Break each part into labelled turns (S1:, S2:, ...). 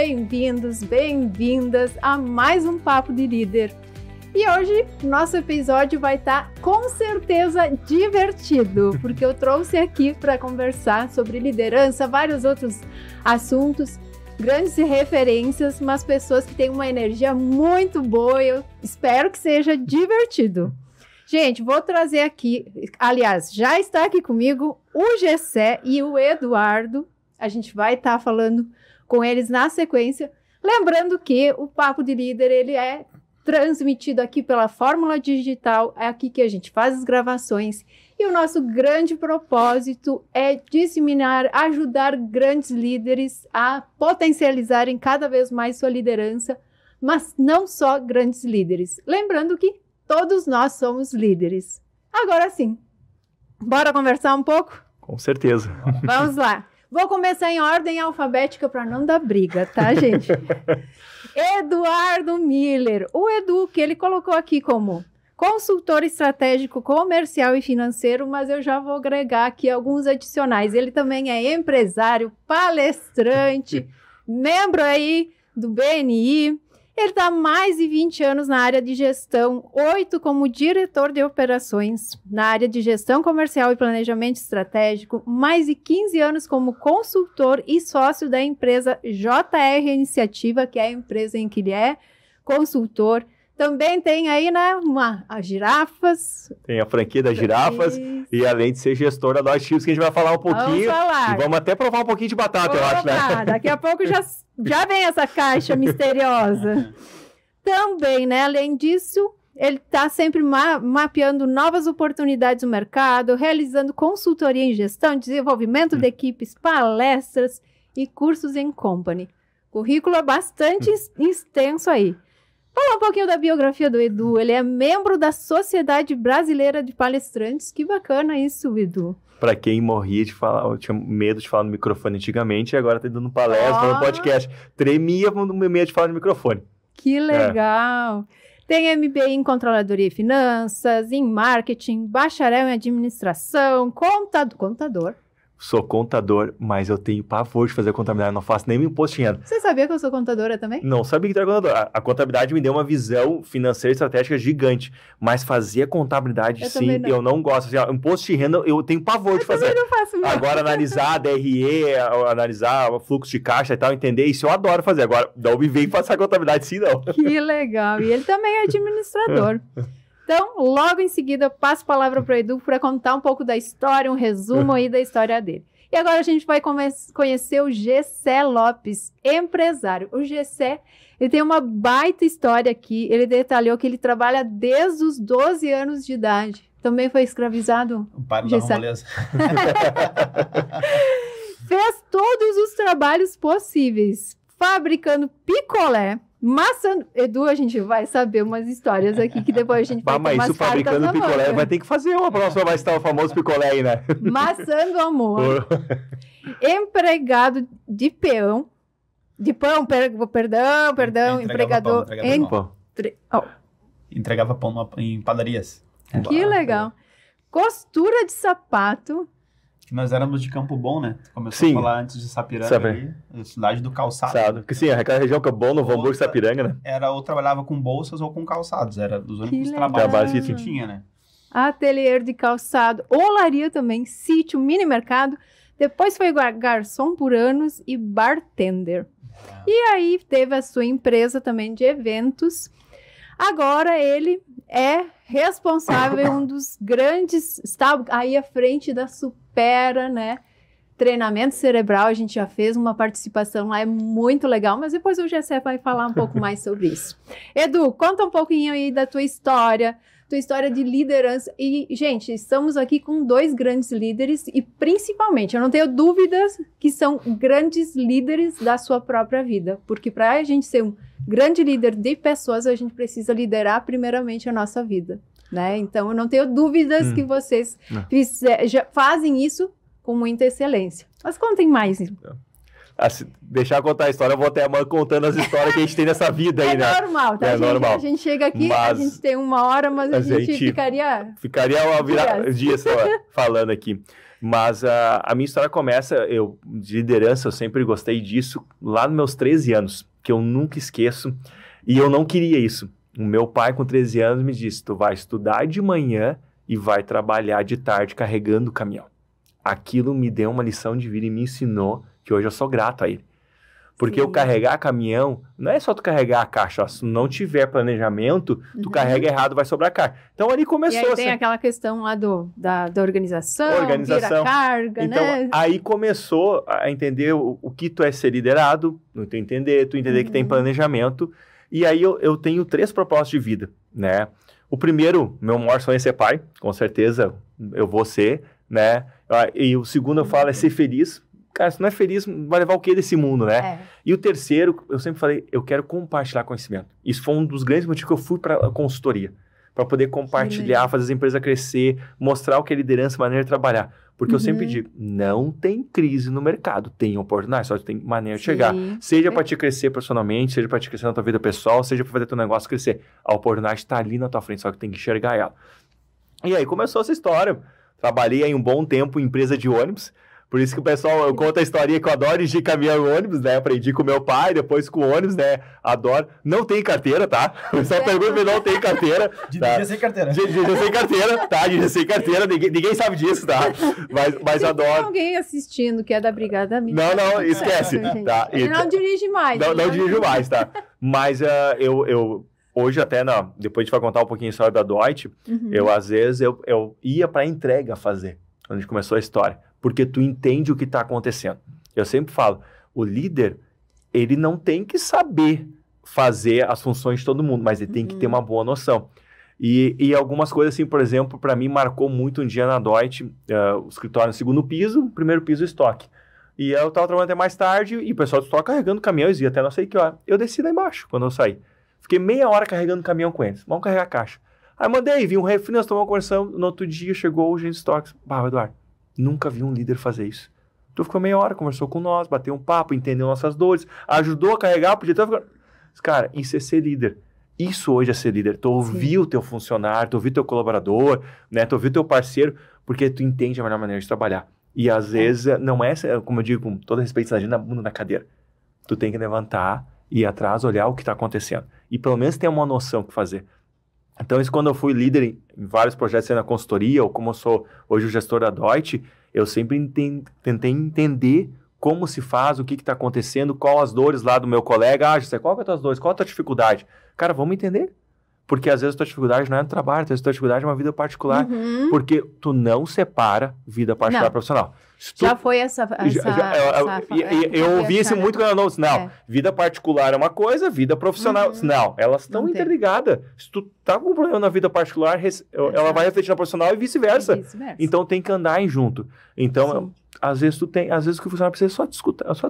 S1: bem-vindos, bem-vindas a mais um Papo de Líder. E hoje, nosso episódio vai estar com certeza divertido, porque eu trouxe aqui para conversar sobre liderança, vários outros assuntos, grandes referências, mas pessoas que têm uma energia muito boa. Eu espero que seja divertido. Gente, vou trazer aqui, aliás, já está aqui comigo o Gessé e o Eduardo. A gente vai estar falando com eles na sequência. Lembrando que o Papo de Líder, ele é transmitido aqui pela Fórmula Digital, é aqui que a gente faz as gravações. E o nosso grande propósito é disseminar, ajudar grandes líderes a potencializarem cada vez mais sua liderança, mas não só grandes líderes. Lembrando que todos nós somos líderes. Agora sim, bora conversar um pouco?
S2: Com certeza.
S1: Vamos lá. Vou começar em ordem alfabética para não dar briga, tá, gente? Eduardo Miller. O Edu, que ele colocou aqui como consultor estratégico, comercial e financeiro, mas eu já vou agregar aqui alguns adicionais. Ele também é empresário, palestrante, membro aí do BNI. Ele está há mais de 20 anos na área de gestão, 8 como diretor de operações, na área de gestão comercial e planejamento estratégico, mais de 15 anos como consultor e sócio da empresa JR Iniciativa, que é a empresa em que ele é consultor. Também tem aí, né, as girafas.
S2: Tem a franquia das girafas. Isso. E além de ser gestora da Chips, que a gente vai falar um pouquinho.
S1: Vamos falar.
S2: E vamos até provar um pouquinho de batata, eu acho, né?
S1: Daqui a pouco já vem essa caixa misteriosa. Também, né, além disso, ele está sempre mapeando novas oportunidades no mercado, realizando consultoria em gestão, desenvolvimento de equipes, palestras e cursos em company. Currículo é bastante extenso aí. Falar um pouquinho da biografia do Edu. Ele é membro da Sociedade Brasileira de Palestrantes. Que bacana isso, Edu.
S2: Para quem morria de falar, eu tinha medo de falar no microfone antigamente, e agora tá dando palestra, no podcast. Tremia com medo de falar no microfone.
S1: Que legal. Tem MBA em Controladoria e Finanças, em Marketing, bacharel em Administração, contador.
S2: Sou contador, mas eu tenho pavor de fazer contabilidade, não faço nem meu imposto de renda.
S1: Você sabia que eu sou contadora também?
S2: Não sabia que era contadora. A contabilidade me deu uma visão financeira e estratégica gigante, mas fazer contabilidade, eu não gosto. Assim, imposto de renda, eu tenho pavor de fazer.
S1: Eu também não faço mesmo.
S2: Agora, analisar a DRE, analisar o fluxo de caixa e tal, entender isso, eu adoro fazer. Agora, não me vem passar contabilidade sim, não.
S1: Que legal. E ele também é administrador. Então, logo em seguida, eu passo a palavra para o Edu para contar um pouco da história, um resumo aí da história dele. E agora a gente vai conhecer o Gessé Lopes, empresário. O Gessé, ele tem uma baita história aqui. Ele detalhou que ele trabalha desde os 12 anos de idade. Também foi escravizado?
S3: Para da moleza.
S1: Fez todos os trabalhos possíveis, fabricando picolé. Maçã, Edu, a gente vai saber umas histórias aqui que depois a gente vai ter
S2: mas isso fabricando picolé,
S1: manga.
S2: Vai ter que fazer uma próxima, vai estar o famoso picolé aí, né?
S1: Maçã do amor. Empregado de peão. De pão, perdão, empregador.
S3: Entregava pão em padarias.
S1: Que legal. Costura de sapato.
S3: Nós éramos de Campo Bom, né? Começou a falar antes de Sapiranga, ali, cidade do calçado.
S2: Que sim, aquela região Campo Bom, Novo Hamburgo e Sapiranga, né?
S3: Era ou trabalhava com bolsas ou com calçados, era dos únicos trabalhos que tinha, né?
S1: Ateliê de calçado, olaria também, sítio, mini mercado. Depois foi garçom por anos e bartender. E aí teve a sua empresa também de eventos. Agora ele é responsável, um dos grandes, está aí à frente da Supera, né? Treinamento cerebral, a gente já fez uma participação lá, é muito legal, mas depois o Gessé vai falar um pouco mais sobre isso. Edu, conta um pouquinho aí da tua história de liderança. E, gente, estamos aqui com 2 grandes líderes e, principalmente, eu não tenho dúvidas que são grandes líderes da sua própria vida, porque para a gente ser um grande líder de pessoas, a gente precisa liderar primeiramente a nossa vida, né? Então, eu não tenho dúvidas que vocês já fazem isso com muita excelência. Mas contem mais.
S2: deixar eu contar a história, eu vou até amanhã contando as histórias que a gente tem nessa vida aí, né?
S1: É normal, tá? A gente chega aqui, a gente tem 1 hora, mas a gente ficaria
S2: uma dia falando aqui. Mas a minha história começa, de liderança, eu sempre gostei disso, lá nos meus 13 anos, que eu nunca esqueço, e eu não queria isso. O meu pai, com 13 anos, me disse, tu vai estudar de manhã e vai trabalhar de tarde carregando o caminhão. Aquilo me deu uma lição de vida e me ensinou que hoje eu sou grato a ele. Porque eu carregar caminhão, não é só tu carregar a caixa, ó, se não tiver planejamento, tu carrega errado, vai sobrar carga. Então ali começou...
S1: E aí tem aquela questão lá da organização, vira carga,
S2: então,
S1: né?
S2: Aí começou a entender o que tu é ser liderado, tu entender que tem planejamento. E aí eu tenho 3 propósitos de vida, né? O primeiro, meu maior sonho é ser pai, com certeza eu vou ser, né? E o segundo eu falo é ser feliz. Cara, se não é feliz, vai levar o quê desse mundo, né? E o terceiro, eu sempre falei, eu quero compartilhar conhecimento. Isso foi um dos grandes motivos que eu fui para a consultoria, para poder compartilhar, fazer as empresas crescer, mostrar o que é liderança, maneira de trabalhar. Porque eu sempre digo, não tem crise no mercado, tem oportunidade, só tem maneira de chegar. Seja para te crescer profissionalmente, seja para te crescer na tua vida pessoal, seja para fazer teu negócio crescer. A oportunidade está ali na tua frente, só que tem que enxergar ela. E aí começou essa história. Trabalhei aí um bom tempo em empresa de ônibus. Por isso que o pessoal, eu conto a historinha que eu adoro dirigir caminhão e ônibus, né? Aprendi com meu pai, depois com ônibus, né? Adoro. Não tem carteira, tá? O pessoal pergunta, mas não tem carteira.
S3: Dirigir sem carteira.
S2: Dirigir sem carteira, tá? Dirigir sem carteira, ninguém sabe disso, tá? Mas adoro.
S1: Tem alguém assistindo que é da Brigada Militar.
S2: Não, esquece. Tá?
S1: Ele não dirige mais.
S2: Não dirijo mais, tá? Mas eu hoje até, depois a gente vai contar um pouquinho a história da Deutsche, às vezes, eu ia para entrega fazer, quando a gente começou a história. Porque tu entende o que está acontecendo. Eu sempre falo, o líder, ele não tem que saber fazer as funções de todo mundo, mas ele tem que ter uma boa noção. E algumas coisas assim, por exemplo, para mim marcou muito um dia na Deutsche, o escritório no 2º piso, 1º piso estoque. E eu estava trabalhando até mais tarde e o pessoal do estoque carregando caminhões, ia até não sei que hora. Eu desci lá embaixo quando eu saí. Fiquei meia hora carregando caminhão com eles. Vamos carregar a caixa. Aí mandei, vi um refri, nós tomamos uma conversão. No outro dia chegou o gerente de estoques. Eduardo, nunca vi um líder fazer isso. Tu ficou meia hora, conversou com nós, bateu um papo, entendeu nossas dores, ajudou a carregar, podia ter... Cara, isso é ser líder. Isso hoje é ser líder. Tu ouvir o teu funcionário, tu ouvir teu colaborador, né? Tu ouvir teu parceiro, porque tu entende a melhor maneira de trabalhar. E às vezes não é, como eu digo, com todo respeito, a bunda na cadeira. Tu tem que levantar, ir atrás, olhar o que está acontecendo. E pelo menos ter uma noção do que fazer. Então, isso quando eu fui líder em vários projetos na consultoria, ou como eu sou hoje o gestor da Deutsche, eu sempre tentei entender como se faz, o que está acontecendo, qual as dores lá do meu colega. José, qual que é as tuas dores? Qual a tua dificuldade? Cara, vamos entender. Porque às vezes a tua dificuldade não é no trabalho, às vezes a tua dificuldade é uma vida particular. Porque tu não separa vida particular e profissional.
S1: Já foi essa
S2: eu ouvi isso muito quando eu não. Vida particular é uma coisa, vida profissional. Não, elas estão interligadas. Se tu tá com um problema na vida particular, ela vai refletir na profissional e vice-versa. Então tem que andar junto. Então, às vezes o que o funcionário precisa só te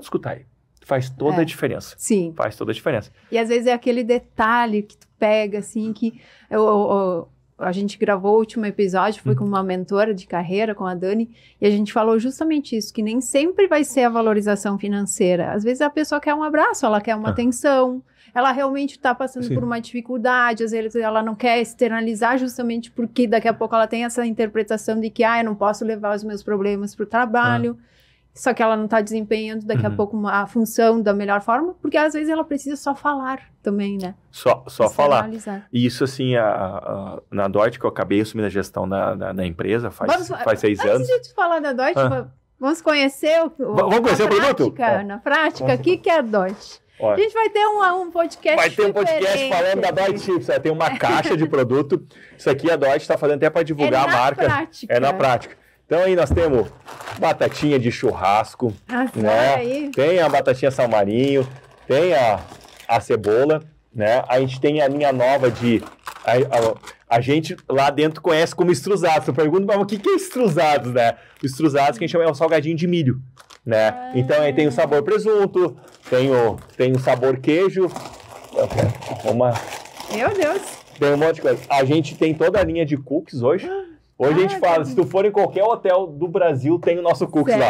S2: escutar aí. Faz toda a diferença.
S1: Sim.
S2: Faz toda a diferença.
S1: E às vezes é aquele detalhe que tu pega, assim, que a gente gravou o último episódio, foi com uma mentora de carreira, com a Dani, e a gente falou justamente isso, que nem sempre vai ser a valorização financeira. Às vezes a pessoa quer um abraço, ela quer uma atenção, ela realmente está passando por uma dificuldade, às vezes ela não quer externalizar justamente porque daqui a pouco ela tem essa interpretação de que, eu não posso levar os meus problemas para o trabalho, só que ela não está desempenhando daqui a pouco a função da melhor forma, porque às vezes ela precisa só falar também, né?
S2: Só falar. E isso, assim, na Deutsche, que eu acabei assumindo a gestão da empresa faz 6 anos.
S1: Antes de tu falar da Deutsche, vamos conhecer
S2: vamos conhecer o produto?
S1: Na prática, o que é a Deutsche? A gente vai ter um podcast
S2: Vai ter um podcast falando da Deutsche Chips. Vai ter uma caixa de produto. Isso aqui a Deutsche está fazendo até para divulgar a marca. É na prática. Então aí nós temos batatinha de churrasco, né? Tem a batatinha salmarinho, tem a cebola, né? A gente tem a linha nova de... A gente lá dentro conhece como extrusados. Eu pergunto, mas o que é extrusados, né? Extrusados que a gente chama é o salgadinho de milho, né? Então aí tem o sabor presunto, tem o sabor queijo.
S1: Meu Deus!
S2: Tem um monte de coisa. A gente tem toda a linha de cookies hoje. Hoje a gente fala, se tu for em qualquer hotel do Brasil, tem o nosso cookies lá.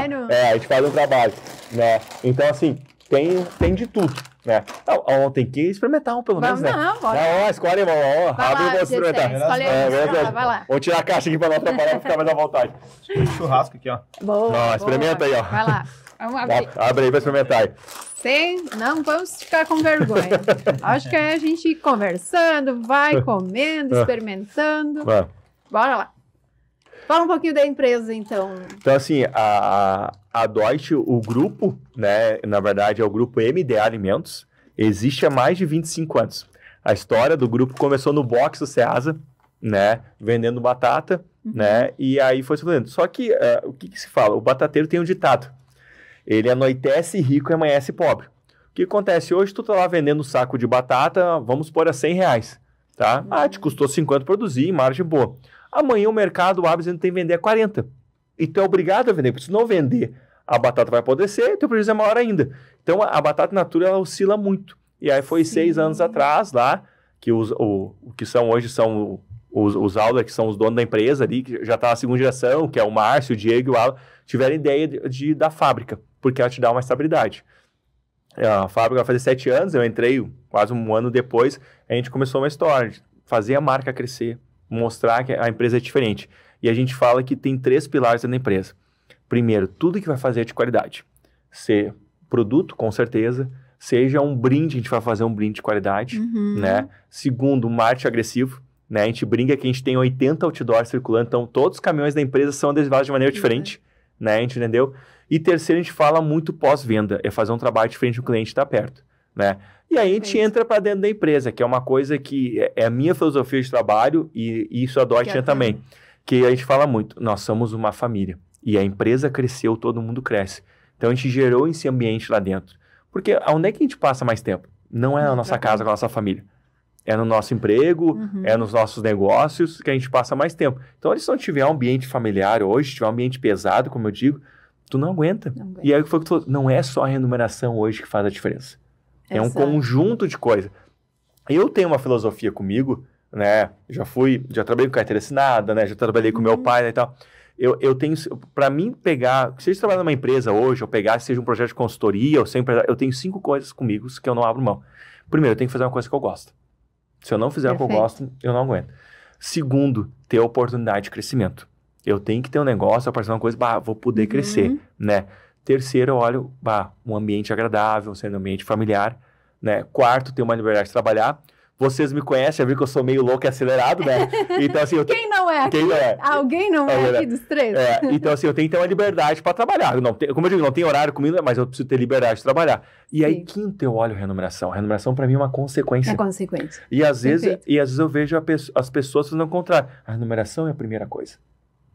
S2: A gente faz um trabalho, né? Então, assim, tem de tudo, né? Tem que experimentar pelo menos, né?
S1: Não, bora.
S2: Escolhe, abre e vou experimentar.
S1: Vai lá.
S2: Vamos tirar a caixa aqui pra não atrapalhar, pra ficar mais à vontade.
S3: Tem churrasco aqui, ó.
S1: Boa,
S2: experimenta aí, ó.
S1: Vai lá. Vamos abrir.
S2: Abre aí pra experimentar aí.
S1: Não vamos ficar com vergonha. Acho que é a gente conversando, vai comendo, experimentando. Bora lá. Fala um pouquinho da empresa, então.
S2: Então, assim, a Deutsche, o grupo, né, na verdade, é o grupo MDA Alimentos, existe há mais de 25 anos. A história do grupo começou no box do Ceasa, né, vendendo batata, né, e aí foi se fazendo. Só que, o que se fala? O batateiro tem um ditado. Ele anoitece rico e amanhece pobre. O que acontece? Hoje tu tá lá vendendo um saco de batata, vamos pôr a R$100, tá? Te custou 50 produzir, margem boa. Amanhã o mercado abre dizendo que tem que vender a 40. E tu é obrigado a vender, porque se não vender, a batata vai apodrecer, teu prejuízo é maior ainda. Então, a batata natura, ela oscila muito. E aí foi 6 anos atrás lá, que o que são hoje são os Alder, que são os donos da empresa ali, que já está na segunda geração, que é o Márcio, o Diego e o Alan, tiveram ideia da fábrica, porque ela te dá uma estabilidade. A fábrica vai fazer 7 anos, eu entrei quase um ano depois, a gente começou uma história de fazer a marca crescer, mostrar que a empresa é diferente. E a gente fala que tem 3 pilares da empresa. Primeiro, tudo que vai fazer é de qualidade. Ser produto, com certeza. Seja um brinde, a gente vai fazer um brinde de qualidade, né? Segundo, um marketing agressivo, né? A gente brinca que a gente tem 80 outdoors circulando, então todos os caminhões da empresa são adesivados de maneira diferente, né? A gente entendeu? E terceiro, a gente fala muito pós-venda, é fazer um trabalho diferente do cliente estar perto, né? E aí a gente entra para dentro da empresa, que é uma coisa que é a minha filosofia de trabalho e isso a Deutsche tinha também. Que a gente fala muito, nós somos uma família. E a empresa cresceu, todo mundo cresce. Então a gente gerou esse ambiente lá dentro. Porque onde é que a gente passa mais tempo? Não é na nossa casa com a nossa família. É no nosso emprego, é nos nossos negócios que a gente passa mais tempo. Então, se não tiver um ambiente familiar hoje, tiver um ambiente pesado, como eu digo, tu não aguenta. E aí foi o que tu falou, não é só a remuneração hoje que faz a diferença. É um conjunto de coisas. Eu tenho uma filosofia comigo, né? Já trabalhei com carteira assinada, né? Já trabalhei com meu pai, né, e tal. Eu tenho, para mim pegar, se eu trabalhar numa empresa hoje, eu pegar, seja um projeto de consultoria, eu tenho 5 coisas comigo que eu não abro mão. Primeiro, eu tenho que fazer uma coisa que eu gosto. Se eu não fizer o que eu gosto, eu não aguento. Segundo, ter oportunidade de crescimento. Eu tenho que ter um negócio, aparecer uma coisa, vou poder crescer, né? Terceiro, eu olho, um ambiente agradável, sendo um ambiente familiar, né? Quarto, ter uma liberdade de trabalhar. Vocês me conhecem, já viram que eu sou meio louco e acelerado, né? Então, assim,
S1: Quem não é aqui? Alguém não é aqui dos 3?
S2: Então, assim, eu tenho que ter uma liberdade para trabalhar. Como eu digo, não tem horário comigo, mas eu preciso ter liberdade de trabalhar. E aí, quinto, eu olho remuneração. A remuneração, para mim, é uma consequência.
S1: É consequência.
S2: E às vezes eu vejo as pessoas fazendo o contrário. A remuneração é a primeira coisa.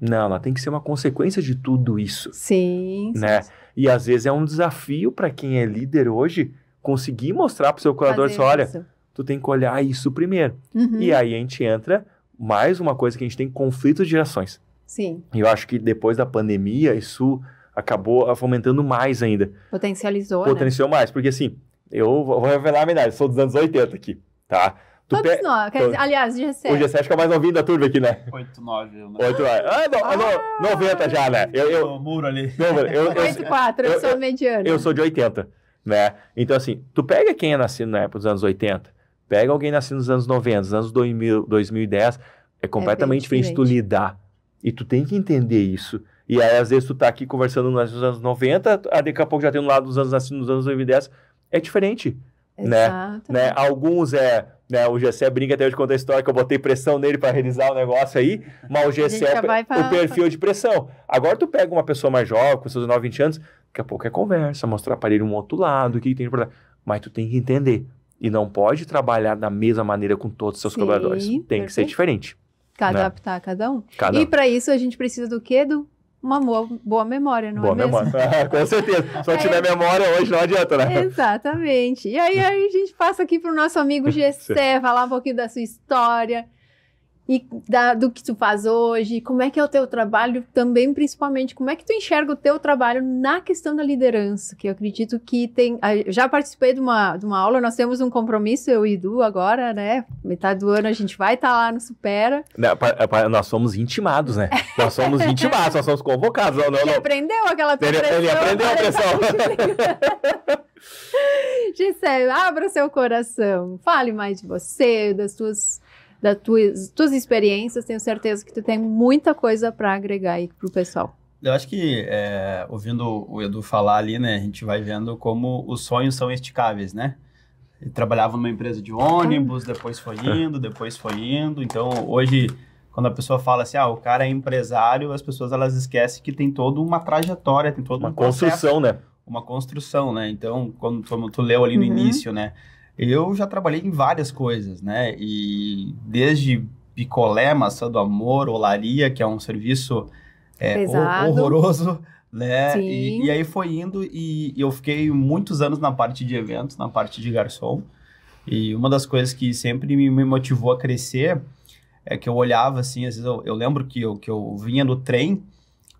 S2: Não, ela tem que ser uma consequência de tudo isso.
S1: Sim.
S2: Né? E às vezes é um desafio para quem é líder hoje conseguir mostrar para o seu colaborador, olha, tu tem que olhar isso primeiro. E aí a gente entra, mais uma coisa que a gente tem, conflito de gerações.
S1: Sim.
S2: E eu acho que depois da pandemia, isso acabou fomentando mais ainda.
S1: Potencializou,
S2: Potenciou mais, porque assim, eu vou revelar a minha idade, sou dos anos 80 aqui, tá?
S1: Todos nós, aliás, o G7.
S2: O G7 é o mais novinho da turma aqui, né?
S3: 8, 9, né?
S2: 8, 90 já, né?
S3: O muro ali.
S1: 8, 4, eu sou mediano.
S2: Eu sou de 80, né? Então, assim, tu pega quem é nascido na época dos anos 80, pega alguém nascido nos anos 90, nos anos 2010, é completamente diferente tu lidar. E tu tem que entender isso. E aí, às vezes, tu tá aqui conversando nos anos 90, daqui a pouco já tem um lado dos anos nascidos nos anos 2010, é diferente. Né? Alguns o Gessé brinca até hoje, conta a história que eu botei pressão nele para realizar o negócio aí, mas o Gessé o perfil de pressão. Agora tu pega uma pessoa mais jovem, com seus 19, 20 anos, daqui a pouco é conversa, mostrar para ele um outro lado, o que tem para, mas tu tem que entender. E não pode trabalhar da mesma maneira com todos os seus colaboradores. Tem que ser diferente.
S1: Adaptar a cada um. E para isso a gente precisa do quê? Uma boa memória, não é mesmo? Boa memória,
S2: com certeza. Se não tiver memória hoje, não adianta, né?
S1: Exatamente. E aí a gente passa aqui para o nosso amigo Gessé, falar um pouquinho da sua história. e do que tu faz hoje, como é que é o teu trabalho também, principalmente, como é que tu enxerga o teu trabalho na questão da liderança, que eu acredito que tem... Já participei de uma aula, nós temos um compromisso, eu e Edu agora, né? Metade do ano a gente vai estar lá no Supera.
S2: Nós somos intimados, né? Nós somos intimados, nós somos convocados.
S1: Ele aprendeu aquela pressão.
S2: Ele aprendeu a pressão.
S1: Gisele, abra seu coração, fale mais de você, das tuas experiências, tenho certeza que tu tem muita coisa para agregar aí pro pessoal.
S3: Eu acho que, ouvindo o Edu falar ali, né, a gente vai vendo como os sonhos são esticáveis, né? Ele trabalhava numa empresa de ônibus, depois foi indo, então hoje, quando a pessoa fala assim, o cara é empresário, as pessoas elas esquecem que tem toda uma trajetória, tem toda
S2: uma construção, né?
S3: Uma construção, né? Então, quando tu leu ali no início, né? Eu já trabalhei em várias coisas, né? E desde picolé, maçã do amor, olaria, que é um serviço horroroso, né? E aí foi indo e eu fiquei muitos anos na parte de eventos, na parte de garçom. E uma das coisas que sempre me motivou a crescer é que eu olhava assim, às vezes eu lembro que eu vinha no trem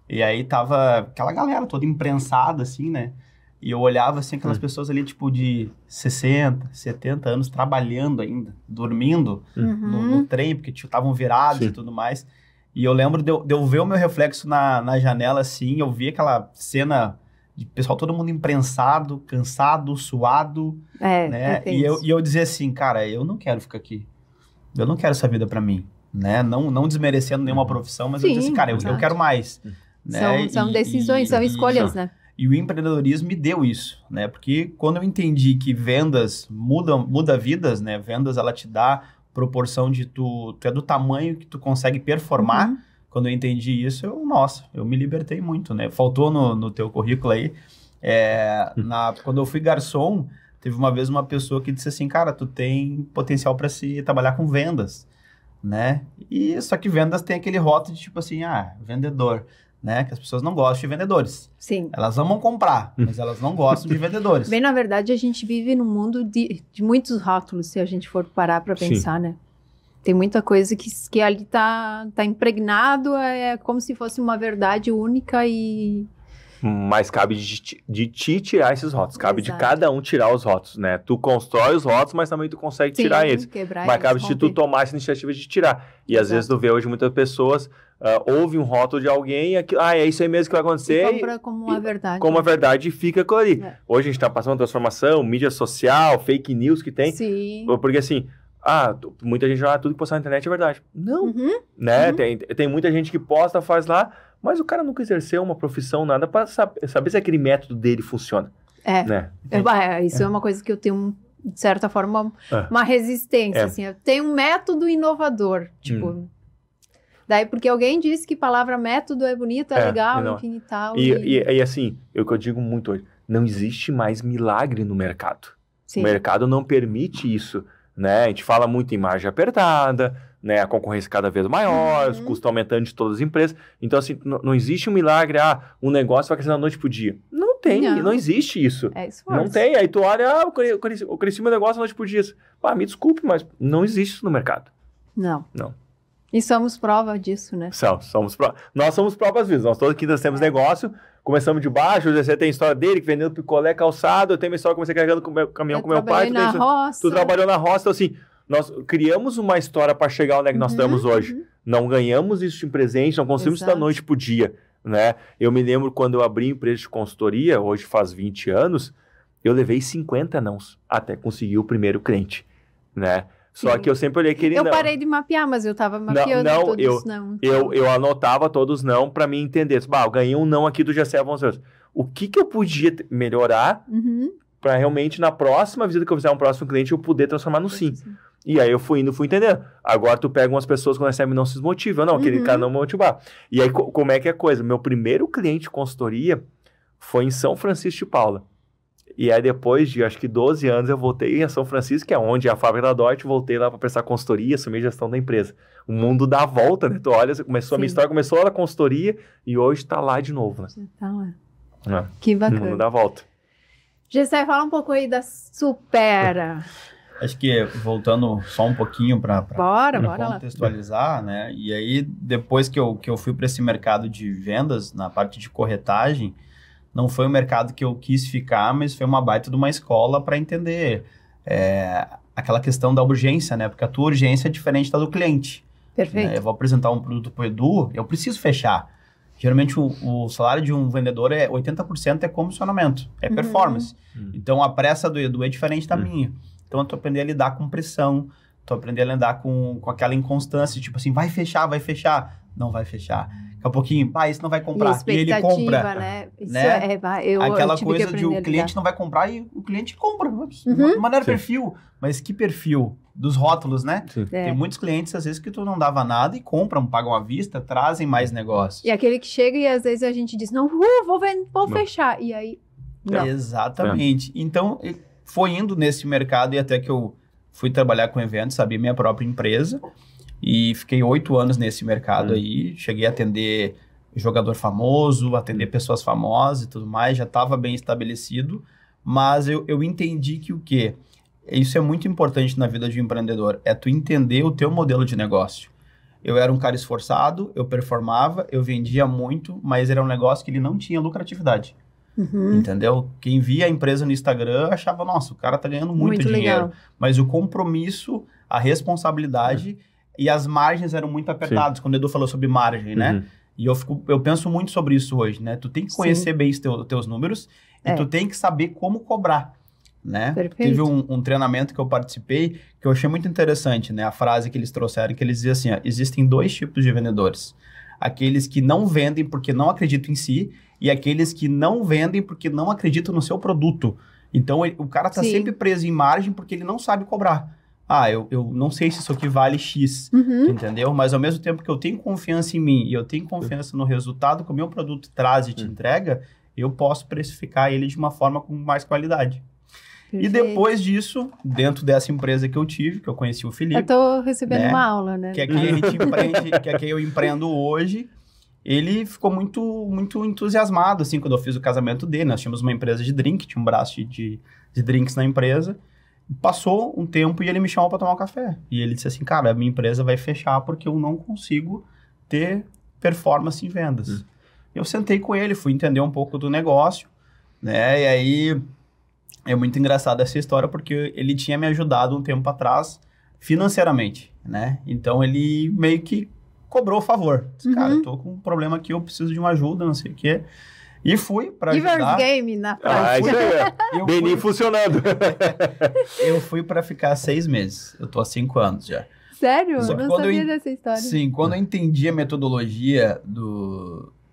S3: e aí tava aquela galera toda imprensada, assim, né? E eu olhava, assim, aquelas pessoas ali, tipo, de 60, 70 anos, trabalhando ainda, dormindo no trem, porque estavam virados e tudo mais. E eu lembro de eu ver o meu reflexo na janela, assim, eu vi aquela cena de pessoal, todo mundo imprensado, cansado, suado, né? E eu dizia assim, cara, eu não quero ficar aqui. Eu não quero essa vida pra mim, né? Não desmerecendo nenhuma profissão, mas eu dizia assim, cara, eu quero mais. Né?
S1: São decisões, são escolhas, né?
S3: E o empreendedorismo me deu isso, né? Porque quando eu entendi que vendas muda vidas, né? Vendas, ela te dá proporção de tu é do tamanho que tu consegue performar. Quando eu entendi isso, eu me libertei muito, né? Faltou no teu currículo aí. Quando eu fui garçom, teve uma vez uma pessoa que disse assim, cara, tu tem potencial para se trabalhar com vendas, né? E só que vendas tem aquele rótulo de tipo assim, vendedor. Né? Que as pessoas não gostam de vendedores.
S1: Sim.
S3: Elas amam comprar, mas elas não gostam de vendedores.
S1: Bem, na verdade, a gente vive num mundo de muitos rótulos, se a gente for parar para pensar, né? Tem muita coisa que ali tá impregnado, é como se fosse uma verdade única e...
S2: Mas cabe de ti tirar esses rótulos, cabe de cada um tirar os rótulos, né? Tu constrói os rótulos, mas também tu consegue tirar eles. Mas cabe de tu tomar essa iniciativa de tirar. E às vezes tu vê hoje muitas pessoas... ouve um rótulo de alguém, é isso aí mesmo que vai acontecer.
S1: E compra como uma verdade.
S2: Como uma verdade e fica aquilo ali. Hoje a gente está passando uma transformação, mídia social, fake news que tem.
S1: Sim.
S2: Porque assim, muita gente tudo que postar na internet é verdade. Não, né? Tem muita gente que posta, faz lá, mas o cara nunca exerceu uma profissão, nada, para saber se aquele método dele funciona. Né?
S1: Isso é uma coisa que eu tenho, de certa forma, uma resistência. Assim, eu tenho um método inovador, tipo... Daí, porque alguém disse que palavra método é bonita, é legal, enfim e tal.
S2: E assim, o que eu digo muito hoje, não existe mais milagre no mercado. Sim. O mercado não permite isso, né? A gente fala muito em margem apertada, né? A concorrência cada vez maior, os custos aumentando de todas as empresas. Então, assim, não existe um milagre, um negócio vai crescer da noite pro dia. Não tem, não existe isso.
S1: É isso.
S2: Não tem. Aí tu olha, eu cresci meu negócio da noite pro dia. Me desculpe, mas não existe isso no mercado.
S1: Não. E somos prova disso, né?
S2: Nós somos provas vivas. Nós todos aqui temos negócio, começamos de baixo, você tem a história dele, que vendendo picolé calçado, eu tenho uma história que comecei carregando caminhão com meu pai. Tu trabalhou na roça, então assim, nós criamos uma história para chegar onde é que nós estamos hoje. Não ganhamos isso em presente, não conseguimos isso da noite pro dia, né? Eu me lembro quando eu abri empresa de consultoria, hoje faz 20 anos, eu levei 50 nãos até conseguir o primeiro cliente, né? Só que eu sempre olhei que ele não...
S1: Eu parei de mapear, mas eu tava mapeando todos não.
S2: Eu anotava todos não para mim entender. Eu ganhei um não aqui do Gessé Avançados. O que eu podia melhorar para realmente na próxima visita que eu fizer um próximo cliente eu poder transformar no sim. E aí eu fui entendendo. Agora tu pega umas pessoas quando recebem não se desmotivam. Não, aquele cara não me motivar. E aí como é que é a coisa? Meu primeiro cliente de consultoria foi em São Francisco de Paula. E aí depois de, acho que 12 anos, eu voltei a São Francisco, que é onde é a fábrica da Deutsche, voltei lá para prestar consultoria, assumir gestão da empresa. O mundo dá a volta, né? Tu olha, a minha história começou lá na consultoria e hoje está lá de novo, né?
S1: Já tá lá. Que bacana.
S2: O mundo dá a volta.
S1: Gessé, fala um pouco aí da Supera.
S3: Acho que voltando só um pouquinho para
S1: Bora lá.
S3: contextualizar, né? E aí, depois que eu fui para esse mercado de vendas, na parte de corretagem, não foi um mercado que eu quis ficar, mas foi uma baita de uma escola para entender aquela questão da urgência, né? Porque a tua urgência é diferente da do cliente.
S1: Perfeito.
S3: Né? Eu vou apresentar um produto para o Edu, eu preciso fechar. Geralmente, o salário de um vendedor 80% é comissionamento, é performance. Então, a pressa do Edu é diferente da minha. Então, tu aprender a lidar com pressão, tu aprender a lidar com aquela inconstância, tipo assim, vai fechar, não vai fechar. Daqui a pouquinho, isso não vai comprar, e ele compra.
S1: Né? Isso
S3: né? Aquela
S1: tive
S3: coisa de o cliente não vai comprar e o cliente compra. Mas não era perfil, mas que perfil? Dos rótulos, né? Tem muitos clientes, às vezes, que tu não dava nada e compram, pagam à vista, trazem mais negócios.
S1: E aquele que chega e às vezes a gente diz, não, vou fechar. E aí, não.
S3: Exatamente. Então, foi indo nesse mercado e até que eu fui trabalhar com eventos, abri minha própria empresa e fiquei 8 anos nesse mercado aí. Cheguei a atender jogador famoso, atender pessoas famosas e tudo mais, já estava bem estabelecido, mas eu entendi que o quê? Isso é muito importante na vida de um empreendedor, é tu entender o teu modelo de negócio. Eu era um cara esforçado, eu performava, eu vendia muito, mas era um negócio que ele não tinha lucratividade. Entendeu? Quem via a empresa no Instagram achava, nossa, o cara tá ganhando muito dinheiro. Legal. Mas o compromisso, a responsabilidade e as margens eram muito apertadas. Quando o Edu falou sobre margem, né? E eu penso muito sobre isso hoje, né? Tu tem que conhecer bem os teus números e tu tem que saber como cobrar. Né? Teve um treinamento que eu participei que eu achei muito interessante, né? A frase que eles trouxeram, que eles diziam assim, existem 2 tipos de vendedores. Aqueles que não vendem porque não acreditam em si e aqueles que não vendem porque não acreditam no seu produto. Então, o cara tá sempre preso em margem porque ele não sabe cobrar. Eu não sei se isso aqui vale X, entendeu? Mas ao mesmo tempo que eu tenho confiança em mim e eu tenho confiança no resultado que o meu produto traz e te entrega, eu posso precificar ele de uma forma com mais qualidade. E depois disso, dentro dessa empresa que eu tive, que eu conheci o Felipe...
S1: Eu tô recebendo uma aula, né?
S3: Que é quem a gente empreende, que é quem eu empreendo hoje. Ele ficou muito, muito entusiasmado, assim, quando eu fiz o casamento dele. Nós tínhamos uma empresa de drink, tinha um braço de drinks na empresa. Passou um tempo e ele me chamou para tomar um café. E ele disse assim, cara, a minha empresa vai fechar porque eu não consigo ter performance em vendas. Eu sentei com ele, fui entender um pouco do negócio, né? E aí... É muito engraçado essa história porque ele tinha me ajudado um tempo atrás financeiramente, né? Então, ele meio que cobrou o favor. Disse, cara, eu tô com um problema aqui, eu preciso de uma ajuda, não sei o quê. E fui para ajudar.
S1: Reverse game na frente.
S2: Isso aí. Benin funcionando.
S3: Eu fui para ficar 6 meses. Eu tô há 5 anos já.
S1: Sério? Eu não sabia dessa história.
S3: Sim, quando eu entendi a metodologia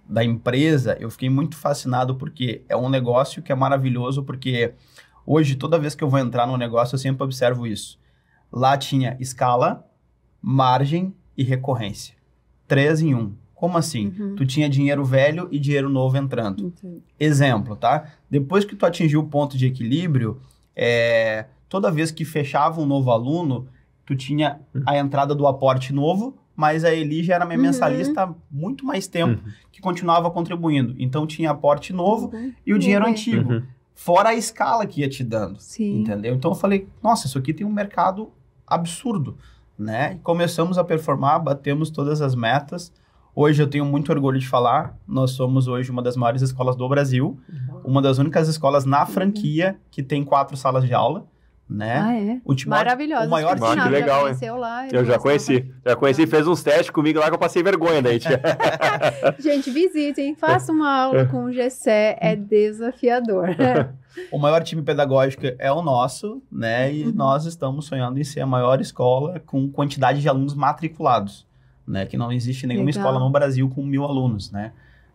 S3: da empresa, eu fiquei muito fascinado porque é um negócio que é maravilhoso, porque hoje, toda vez que eu vou entrar no negócio, eu sempre observo isso. Lá tinha escala, margem e recorrência. 3 em 1. Como assim? Tu tinha dinheiro velho e dinheiro novo entrando. Exemplo, tá? Depois que tu atingiu o ponto de equilíbrio, toda vez que fechava um novo aluno, tu tinha a entrada do aporte novo, mas a Eli já era minha mensalista há muito mais tempo, que continuava contribuindo. Então, tinha aporte novo e o dinheiro antigo. Fora a escala que ia te dando, entendeu? Então, eu falei, nossa, isso aqui tem um mercado absurdo, né? E começamos a performar, batemos todas as metas. Hoje, eu tenho muito orgulho de falar, nós somos hoje uma das maiores escolas do Brasil, uma das únicas escolas na franquia que tem 4 salas de aula, né?
S1: Maravilhoso.
S3: O maior
S2: que legal, hein?
S1: Lá,
S2: eu já conheci. Já conheci, fez uns testes comigo lá que eu passei vergonha daí.
S1: Gente, visitem, faça uma aula com o Gessé, é desafiador.
S3: O maior time pedagógico é o nosso, né? E nós estamos sonhando em ser a maior escola com quantidade de alunos matriculados, né? Que não existe nenhuma escola no Brasil com 1000 alunos, né?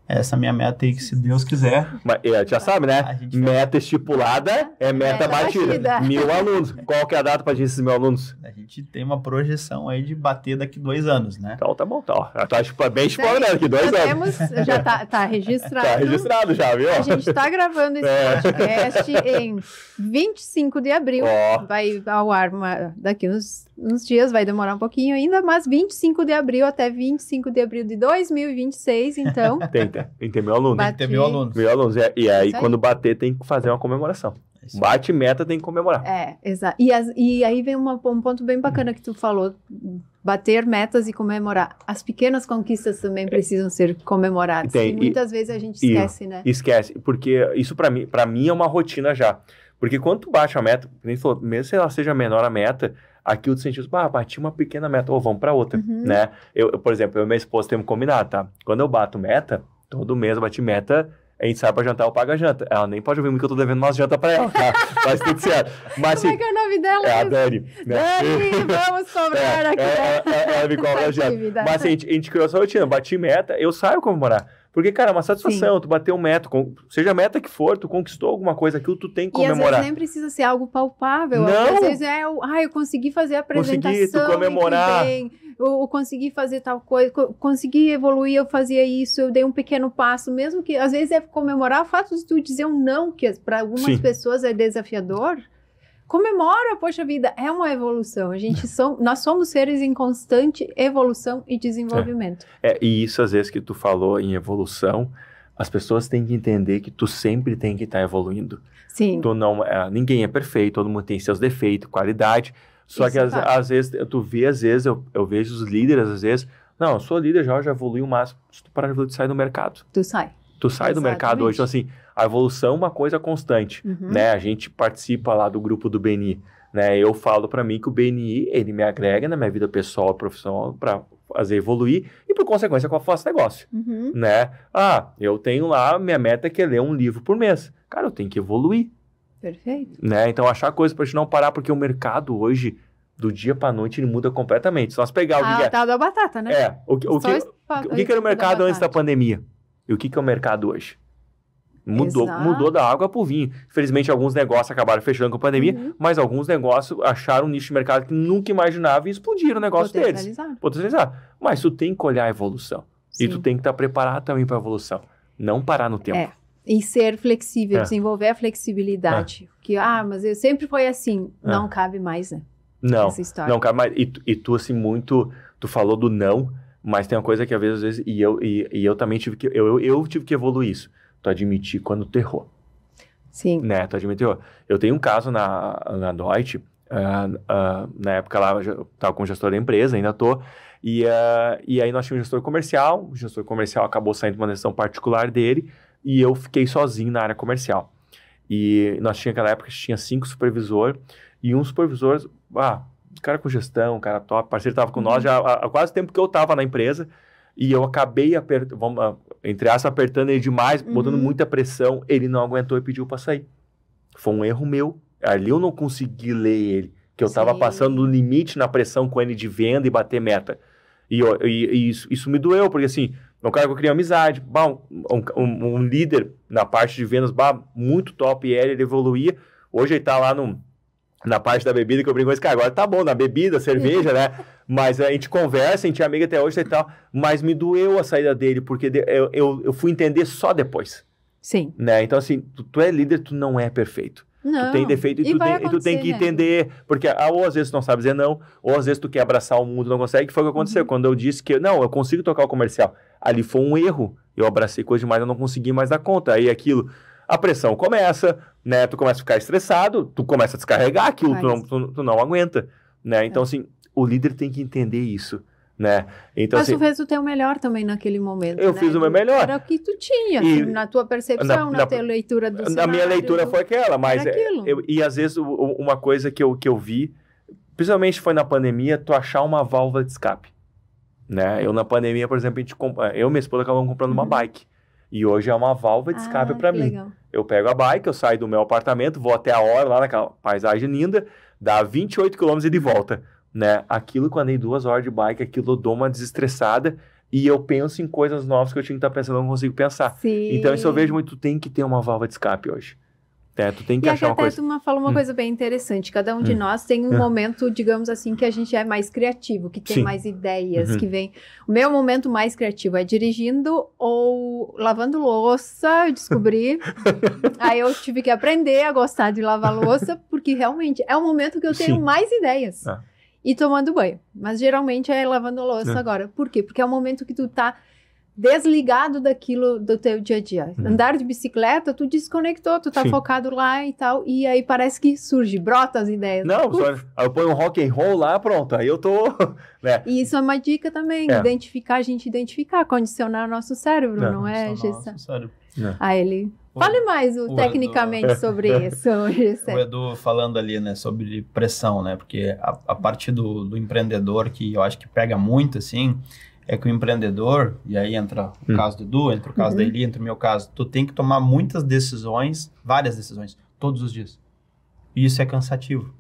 S3: Essa é a minha meta aí, que se Deus quiser...
S2: Mas já sabe, né? Meta estipulada é meta batida. 1000 alunos. Qual que é a data para esses 1000 alunos?
S3: A gente tem uma projeção aí de bater daqui 2 anos, né?
S2: Então, tá bom. Tá bem estipulado, né? Daqui 2 anos.
S1: Já tá registrado.
S2: Tá registrado já, viu?
S1: A gente tá gravando esse podcast em 25 de abril. Vai ao ar daqui uns dias, vai demorar um pouquinho ainda, mas 25 de abril até 25 de abril de 2026, então...
S2: Tem 1000 alunos.
S3: Tem que ter 1000 alunos.
S2: 1000 alunos. E aí, quando bater, tem que fazer uma comemoração. Bate meta, tem que comemorar.
S1: Exato. E aí vem um ponto bem bacana que tu falou, bater metas e comemorar. As pequenas conquistas também precisam ser comemoradas. E muitas vezes a gente esquece, né?
S2: Esquece, porque isso pra mim é uma rotina já. Porque quando tu bate a meta, nem falou, mesmo se ela seja menor a meta, aquilo tu sentiu, bati uma pequena meta, vamos pra outra, né? Por exemplo, eu e minha esposa temos combinado, tá? Quando eu bato meta, todo mês eu bati meta, a gente sai pra jantar, eu pago a janta. Ela nem pode ouvir muito que eu tô devendo umas jantas pra ela, tá? Mas tudo certo. Mas,
S1: como é que é o nome dela?
S2: É a Dani. Né?
S1: Dani, vamos cobrar aqui.
S2: Ela me cobra a janta. Mas assim, a gente criou essa rotina, bati meta, eu saio comemorar. Porque, cara, é uma satisfação, tu bateu meta, seja a meta que for, tu conquistou alguma coisa, aquilo tu tem que comemorar.
S1: E às vezes nem precisa ser algo palpável.
S2: Não.
S1: Às vezes eu consegui fazer a apresentação.
S2: Consegui, tu comemorar.
S1: Eu consegui fazer tal coisa, consegui evoluir, eu fazia isso, eu dei um pequeno passo, mesmo que, às vezes, é comemorar o fato de tu dizer um não, que para algumas pessoas é desafiador. Comemora, poxa vida, é uma evolução. Nós somos seres em constante evolução e desenvolvimento.
S2: E isso, às vezes, que tu falou em evolução, as pessoas têm que entender que tu sempre tem que estar evoluindo.
S1: Sim.
S2: Ninguém é perfeito, todo mundo tem seus defeitos, qualidade. Só que, às vezes, tu vê, às vezes, eu vejo os líderes, às vezes, não, eu sou líder, já evolui o máximo. Se tu parar de evoluir, tu sai do mercado.
S1: Tu sai.
S2: Tu sai do mercado hoje, então assim, a evolução é uma coisa constante, né? A gente participa lá do grupo do BNI, né? Eu falo pra mim que o BNI, ele me agrega na minha vida pessoal e profissional pra fazer evoluir e, por consequência, que eu faço negócio, né? Eu tenho lá, minha meta que é ler um livro por mês. Cara, eu tenho que evoluir.
S1: Perfeito.
S2: Né? Então, achar coisas pra gente não parar, porque o mercado hoje, do dia pra noite, ele muda completamente. Se nós pegar o que é...
S1: tal da batata, né?
S2: O que era o mercado antes da pandemia? E o que é o mercado hoje? Mudou da água pro vinho. Infelizmente, alguns negócios acabaram fechando com a pandemia, mas alguns negócios acharam um nicho de mercado que nunca imaginava e explodiram o negócio deles. Potencializar. Mas tu tem que olhar a evolução. Sim. E tu tem que estar preparado também para a evolução. Não parar no tempo.
S1: E ser flexível, desenvolver a flexibilidade. Que, mas eu sempre foi assim. Não cabe mais, né?
S2: Não cabe mais. E tu, assim, muito... Tu falou do não, mas tem uma coisa que às vezes... E eu também tive que... Eu tive que evoluir isso. Tu admitir quando tu errou.
S1: Sim.
S2: Né? Tu admitiu. Eu tenho um caso na Deutsche, na época lá, eu tava como gestor da empresa, ainda tô, e aí nós tínhamos um gestor comercial, o gestor comercial acabou saindo de uma decisão particular dele, e eu fiquei sozinho na área comercial. E nós tínhamos, naquela época, tinha 5 supervisores, e um supervisor, cara com gestão, cara top, parceiro tava com nós já há quase tempo que eu tava na empresa, e eu acabei apertando ele demais, botando muita pressão, ele não aguentou e pediu para sair. Foi um erro meu. Ali eu não consegui ler ele, que eu estava passando no limite na pressão com ele de venda e bater meta. E isso me doeu, porque assim, um cara que eu queria amizade, um líder na parte de vendas, muito top, e ele evoluía. Hoje ele tá lá na parte da bebida, que eu brinco com esse cara, agora tá bom, na bebida, cerveja, né? Mas a gente conversa, a gente é amiga até hoje e tal, mas me doeu a saída dele, porque eu fui entender só depois.
S1: Sim.
S2: Né? Então, assim, tu é líder, tu não é perfeito.
S1: Não.
S2: Tu tem defeito e tu tem que entender, porque ou às vezes tu não sabe dizer não, ou às vezes tu quer abraçar o mundo e não consegue, que foi o que aconteceu quando eu disse que, eu consigo tocar o comercial. Ali foi um erro, eu abracei coisa demais, eu não consegui mais dar conta, aí aquilo... A pressão começa, né? Tu começa a ficar estressado, tu começa a descarregar aquilo, tu não aguenta, né? Então, assim, o líder tem que entender isso, né? Então,
S1: mas
S2: assim,
S1: tu fez o teu melhor também naquele momento,
S2: eu fiz o meu melhor.
S1: Era o que tu tinha, assim, na tua percepção, na tua leitura do cenário.
S2: A minha leitura foi aquela, mas... E às vezes, uma coisa que eu vi, principalmente foi na pandemia, tu achar uma válvula de escape, né? Eu, na pandemia, por exemplo, eu e minha esposa acabamos comprando uma bike. E hoje é uma válvula de escape para mim.
S1: Legal.
S2: Eu pego a bike, eu saio do meu apartamento, vou até a hora lá naquela paisagem linda, dá 28 km e de volta, né? Aquilo, quando eu andei 2 horas de bike, aquilo eu dou uma desestressada e eu penso em coisas novas que eu tinha que estar pensando, eu não consigo pensar.
S1: Sim.
S2: Então, isso eu vejo muito, tu tem que ter uma válvula de escape hoje. Tu tem que achar uma coisa...
S1: tu falou uma coisa bem interessante. Cada um de nós tem um momento, digamos assim, que a gente é mais criativo, que tem mais ideias, que vem... O meu momento mais criativo é dirigindo ou lavando louça, eu descobri. Aí eu tive que aprender a gostar de lavar louça, porque realmente é o momento que eu tenho mais ideias. E tomando banho. Mas geralmente é lavando louça agora. Por quê? Porque é o momento que tu tá desligado daquilo do teu dia a dia. Andar de bicicleta, tu desconectou, tu tá
S2: Sim.
S1: focado lá e tal, e aí parece que surge, brota as ideias.
S2: Não, só, aí eu ponho um rock and roll lá, pronto, aí eu tô, né?
S1: E isso é uma dica também, a gente identificar, condicionar nosso cérebro, não é, Gessa? Ele... Fale mais tecnicamente sobre isso, Gessa.
S3: O Edu falando ali, né, sobre pressão, né, porque a parte do empreendedor que eu acho que pega muito, assim, é que o empreendedor, e aí entra o caso do Edu, entra o caso da Eli, entra o meu caso, tu tem que tomar muitas decisões, várias decisões, todos os dias. E isso é cansativo,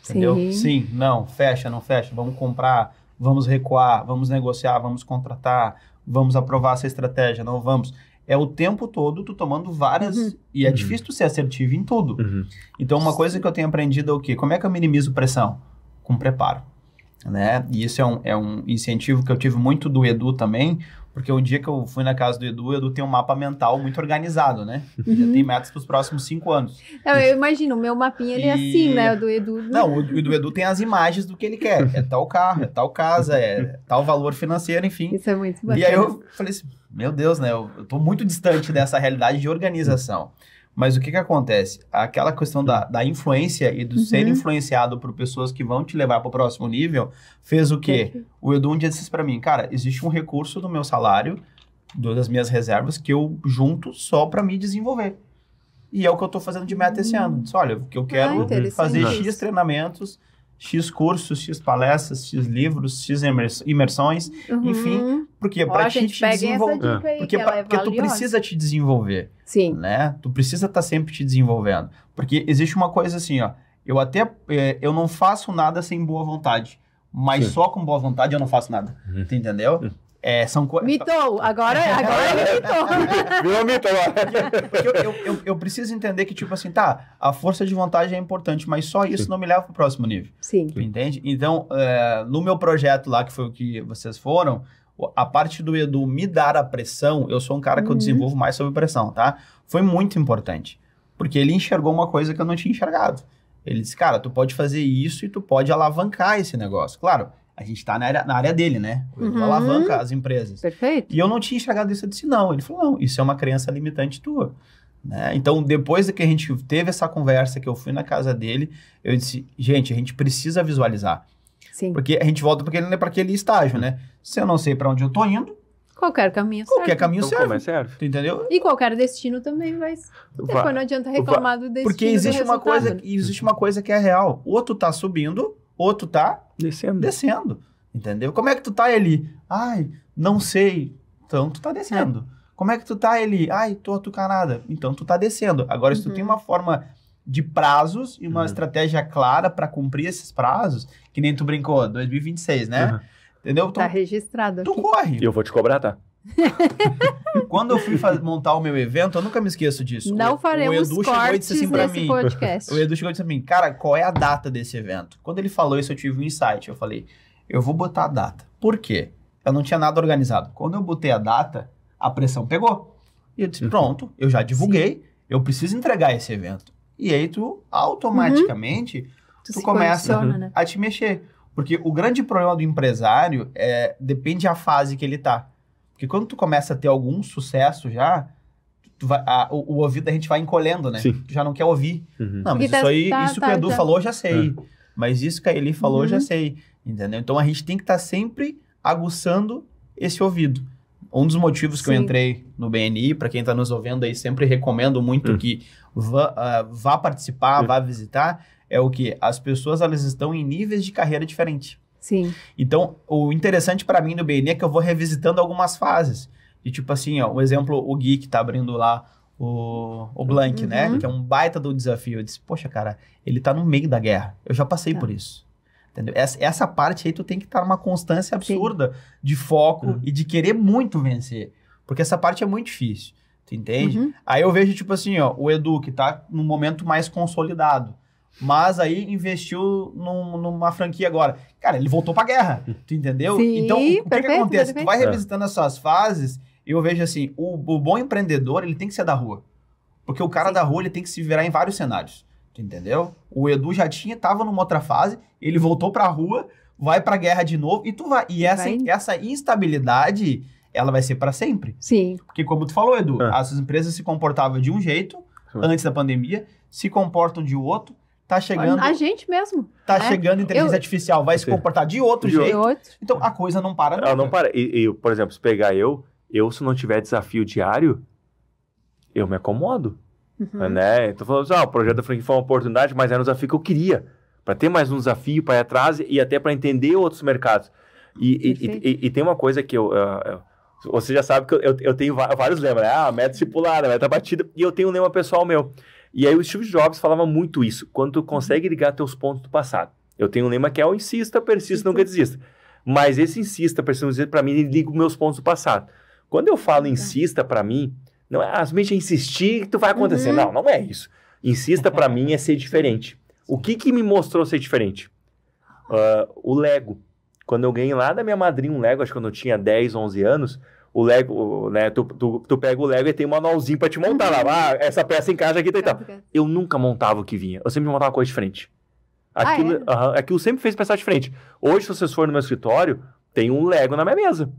S3: entendeu? Sim, não, fecha, não fecha, vamos comprar, vamos recuar, vamos negociar, vamos contratar, vamos aprovar essa estratégia, não vamos... É o tempo todo tu tomando várias... E é difícil tu ser assertivo em tudo. Então, uma coisa que eu tenho aprendido é o quê? Como é que eu minimizo pressão? Com preparo. Né? E isso é um incentivo que eu tive muito do Edu também, porque o dia que eu fui na casa do Edu, o Edu tem um mapa mental muito organizado, né? Já tem metas para os próximos 5 anos.
S1: Eu imagino, o meu mapinha ele é assim, né? O do Edu...
S3: Não, o do Edu tem as imagens do que ele quer. É tal carro, é tal casa, é tal valor financeiro, enfim.
S1: Isso é muito bacana.
S3: E aí eu falei assim, meu Deus, né? Eu tô muito distante dessa realidade de organização. Mas o que acontece? Aquela questão da influência e do ser influenciado por pessoas que vão te levar para o próximo nível, fez o quê? O Edu um dia disse para mim, cara, existe um recurso do meu salário, das minhas reservas, que eu junto só para me desenvolver. E é o que eu tô fazendo de meta esse ano. Disse, olha, que eu quero fazer X treinamentos, X cursos, X palestras, X livros, X imersões, enfim, porque para te desenvolver, porque tu precisa te desenvolver, né? Tu precisa estar sempre te desenvolvendo, porque existe uma coisa assim, ó, eu não faço nada sem boa vontade, mas só com boa vontade eu não faço nada, tu entendeu? São coisas...
S1: Mitou! Agora ele mitou.
S2: Virou mito agora.
S3: Eu preciso entender que, tipo assim, a força de vontade é importante, mas só isso não me leva para o próximo nível.
S1: Sim.
S3: Tu entende? Então, no meu projeto lá, que foi o que vocês foram, a parte do Edu me dar a pressão, eu sou um cara que eu desenvolvo mais sob pressão, tá? Foi muito importante, porque ele enxergou uma coisa que eu não tinha enxergado. Ele disse, cara, tu pode fazer isso e tu pode alavancar esse negócio. Claro, a gente tá na área dele, né? Ele alavanca as empresas.
S1: Perfeito.
S3: E eu não tinha enxergado isso. Eu disse, não. Ele falou, não, isso é uma crença limitante tua. Né? Então, depois que a gente teve essa conversa, que eu fui na casa dele, eu disse, gente, a gente precisa visualizar.
S1: Sim.
S3: Porque a gente volta para aquele estágio, né? Se eu não sei para onde eu tô indo...
S1: Qualquer caminho
S3: serve. Tu entendeu?
S1: E qualquer destino também vai. Depois não adianta reclamar do destino.
S3: Porque existe uma coisa que é real. Ou tu tá subindo, ou tu tá descendo. Entendeu? Como é que tu tá, Eli? Ai, não sei. Então tu tá descendo. Como é que tu tá, Eli? Ai, tô atucanada. Então tu tá descendo. Agora, se tu tem uma forma de prazos e uma estratégia clara para cumprir esses prazos, que nem tu brincou, 2026, né? Entendeu?
S1: Tá registrado aqui.
S3: Tu corre.
S2: E eu vou te cobrar, tá?
S3: Quando eu fui montar o meu evento, eu nunca me esqueço disso.
S1: Não faremos
S3: o Edu chegou e disse assim pra mim,
S1: podcast.
S3: O Edu chegou e disse pra mim, cara, qual é a data desse evento? Quando ele falou isso, eu tive um insight. Eu falei, eu vou botar a data. Por quê? Eu não tinha nada organizado. Quando eu botei a data, a pressão pegou. E eu disse, pronto, eu já divulguei, eu preciso entregar esse evento. E aí tu, automaticamente, tu começa a te mexer. Porque o grande problema do empresário depende da fase que ele tá. Porque quando tu começa a ter algum sucesso já, o ouvido da gente vai encolhendo, né?
S2: Sim.
S3: Tu já não quer ouvir. Não, mas isso que o Edu falou, já sei. Mas isso que a Eli falou, já sei. Entendeu? Então a gente tem que estar sempre aguçando esse ouvido. Um dos motivos que eu entrei no BNI, para quem tá nos ouvindo aí, sempre recomendo muito que vá participar, vá visitar, é o que as pessoas elas estão em níveis de carreira diferentes.
S1: Sim.
S3: Então, o interessante para mim no BNI é que eu vou revisitando algumas fases. E tipo assim, ó, o exemplo, o Gui que tá abrindo lá o Blank, né? Que é um baita do desafio. Eu disse, poxa, cara, ele tá no meio da guerra. Eu já passei por isso. Entendeu? Essa parte aí tu tem que estar numa constância absurda de foco e de querer muito vencer. Porque essa parte é muito difícil. Tu entende? Aí eu vejo, tipo assim, ó, o Edu que tá num momento mais consolidado. Mas aí investiu numa franquia agora. Cara, ele voltou pra guerra. Tu entendeu?
S1: Sim,
S3: então, o que acontece?
S1: Perfeito.
S3: Tu vai revisitando as suas fases, eu vejo assim, o bom empreendedor, ele tem que ser da rua. Porque o cara da rua, ele tem que se virar em vários cenários. Tu entendeu? O Edu já tava numa outra fase, ele voltou pra rua, vai pra guerra de novo, e tu vai. E essa instabilidade, ela vai ser para sempre.
S1: Sim.
S3: Porque como tu falou, Edu, as empresas se comportavam de um jeito antes da pandemia, se comportam de outro, tá chegando...
S1: A gente mesmo.
S3: Tá chegando inteligência artificial, vai se comportar de outro jeito. Então, a coisa não para nunca.
S2: Ela não para. E, por exemplo, se pegar eu se não tiver desafio diário, eu me acomodo. Né? Então, falando assim, o projeto da franquia foi uma oportunidade, mas era um desafio que eu queria. Para ter mais um desafio, para ir atrás e até para entender outros mercados. E tem uma coisa que você já sabe que eu tenho vários lemas, né? Meta estipulada, meta batida. E eu tenho um lema pessoal meu. E aí o Steve Jobs falava muito isso. Quando tu consegue ligar teus pontos do passado. Eu tenho um lema que é o insista, persista, nunca desista. Mas esse insista, persista, nunca desista, para mim, ele liga os meus pontos do passado. Quando eu falo insista, para mim, não é simplesmente insistir que tu vai acontecer. Não é isso. Insista, para mim, é ser diferente. O que me mostrou ser diferente? O Lego. Quando eu ganhei lá da minha madrinha um Lego, acho que quando eu tinha 10, 11 anos, o Lego, né, tu pega o Lego e tem um manualzinho pra te montar lá. Essa peça encaixa aqui e tal. Eu nunca montava o que vinha. Eu sempre montava uma coisa diferente. Aquilo sempre fez pensar diferente. Hoje, se vocês forem no meu escritório, tem um Lego na minha mesa.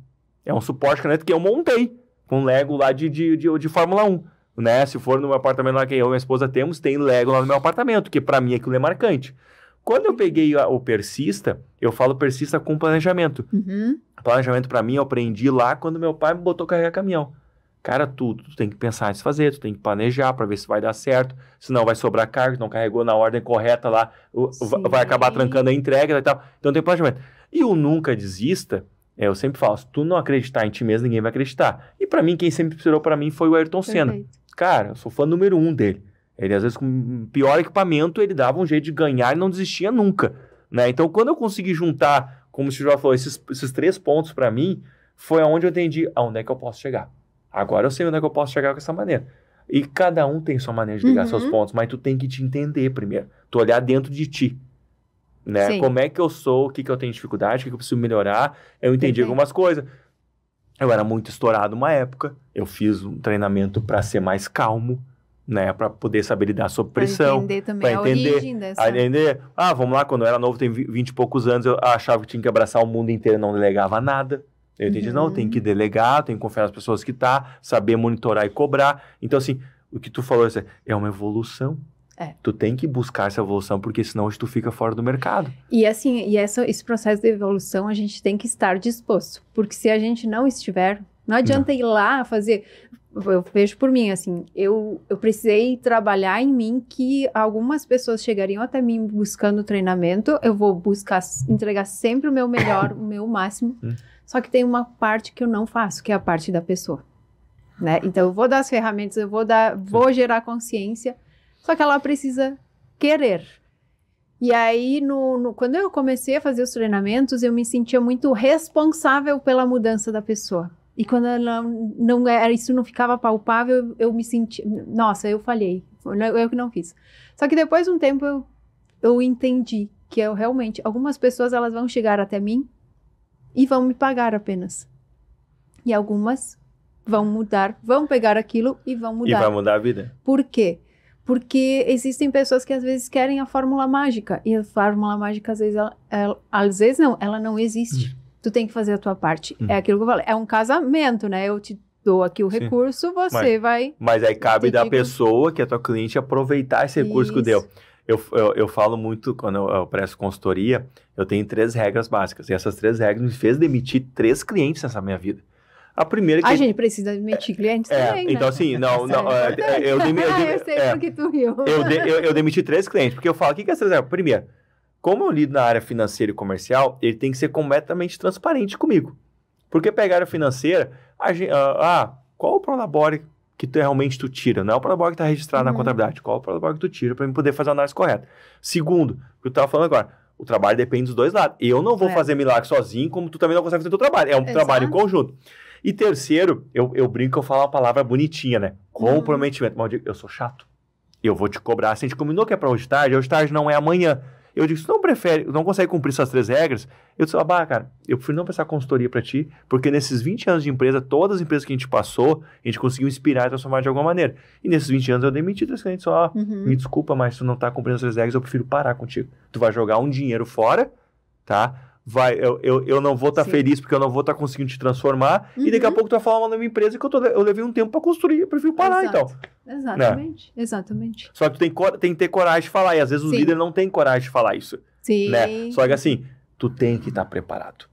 S2: É um suporte caneta que eu montei. Com um Lego lá de Fórmula 1. Né? Se for no meu apartamento lá que eu e minha esposa temos, tem Lego lá no meu apartamento, que pra mim aquilo é marcante. Quando eu peguei o Persista, eu falo Persista com planejamento. Planejamento pra mim eu aprendi lá quando meu pai me botou carregar caminhão. Cara, tu tem que pensar em se fazer, tu tem que planejar pra ver se vai dar certo, senão vai sobrar carga, não carregou na ordem correta lá, vai acabar trancando a entrega e tal. Então tem planejamento. E o nunca desista, eu sempre falo, se tu não acreditar em ti mesmo, ninguém vai acreditar. E pra mim, quem sempre inspirou pra mim foi o Ayrton Senna. Cara, eu sou fã número 1 dele. Ele, às vezes, com pior equipamento, ele dava um jeito de ganhar e não desistia nunca. Né? Então, quando eu consegui juntar, como o Steve já falou, esses 3 pontos pra mim, foi onde eu entendi aonde é que eu posso chegar. Agora eu sei onde é que eu posso chegar com essa maneira. E cada um tem sua maneira de ligar seus pontos, mas tu tem que te entender primeiro. Tu olhar dentro de ti. Né? Como é que eu sou, o que eu tenho dificuldade, o que eu preciso melhorar. Eu entendi algumas coisas. Eu era muito estourado uma época. Eu fiz um treinamento para ser mais calmo, né? Para poder saber lidar sob pressão.
S1: Para entender também a origem dessa...
S2: Entender. Vamos lá, quando eu era novo, tem 20 e poucos anos, eu achava que tinha que abraçar o mundo inteiro e não delegava nada. Eu entendi, não, tem que delegar, tem que confiar nas pessoas que saber monitorar e cobrar. Então, assim, o que tu falou é uma evolução. Tu tem que buscar essa evolução, porque senão hoje tu fica fora do mercado.
S1: E assim, esse processo de evolução a gente tem que estar disposto, porque se a gente não estiver, não adianta ir lá fazer... Eu vejo por mim, assim, eu precisei trabalhar em mim que algumas pessoas chegariam até mim buscando treinamento, eu vou buscar entregar sempre o meu melhor, o meu máximo, só que tem uma parte que eu não faço, que é a parte da pessoa, né? Então eu vou dar as ferramentas, eu vou gerar consciência, só que ela precisa querer. E aí, quando eu comecei a fazer os treinamentos, eu me sentia muito responsável pela mudança da pessoa. E quando isso não ficava palpável, eu me sentia... Nossa, eu falhei. Eu que não fiz. Só que depois de um tempo, eu entendi que eu realmente... Algumas pessoas, elas vão chegar até mim e vão me pagar apenas. E algumas vão mudar, vão pegar aquilo e vão mudar.
S2: E vai mudar a vida.
S1: Por quê? Porque existem pessoas que às vezes querem a fórmula mágica. E a fórmula mágica, às vezes ela não existe. Tu tem que fazer a tua parte. É aquilo que eu falei. É um casamento, né? Eu te dou aqui o recurso, você vai...
S2: Mas aí cabe da pessoa, que é a tua cliente, aproveitar esse recurso que deu. Eu falo muito, quando eu presto consultoria, eu tenho 3 regras básicas. E essas 3 regras me fez demitir 3 clientes nessa minha vida. A primeira que...
S1: A gente precisa demitir clientes também,
S2: então,
S1: né?
S2: assim, eu
S1: sei porque tu riu.
S2: Eu demiti 3 clientes, porque eu falo, o que é essa regra? Primeiro, como eu lido na área financeira e comercial, ele tem que ser completamente transparente comigo. Porque pegar a área financeira, qual o prolabore que realmente tu tira? Não é o prolabore que está registrado na contabilidade. Qual o prolabore que tu tira para eu poder fazer a análise correta? Segundo, o que eu estava falando agora, o trabalho depende dos 2 lados. Eu não vou fazer milagre sozinho, como tu também não consegue fazer o teu trabalho. É um trabalho em conjunto. E terceiro, eu brinco que eu falo uma palavra bonitinha, né? Comprometimento. Mas eu sou chato. Eu vou te cobrar. Se a gente combinou que é para hoje tarde não é amanhã. Eu digo, se não não consegue cumprir essas 3 regras, eu disse, cara, eu prefiro não prestar consultoria para ti, porque nesses 20 anos de empresa, todas as empresas que a gente passou, a gente conseguiu inspirar e transformar de alguma maneira. E nesses 20 anos eu demiti 3 clientes só, me desculpa, mas se tu não tá cumprindo as 3 regras, eu prefiro parar contigo. Tu vai jogar um dinheiro fora, tá? eu não vou estar feliz porque eu não vou estar conseguindo te transformar, e daqui a pouco tu vai falar mal da minha empresa que eu levei um tempo para construir, eu prefiro parar, então.
S1: Exatamente, exatamente.
S2: Só que tu tem que ter coragem de falar, e às vezes o líder não tem coragem de falar isso.
S1: Sim.
S2: Né? Só que assim, tu tem que estar preparado.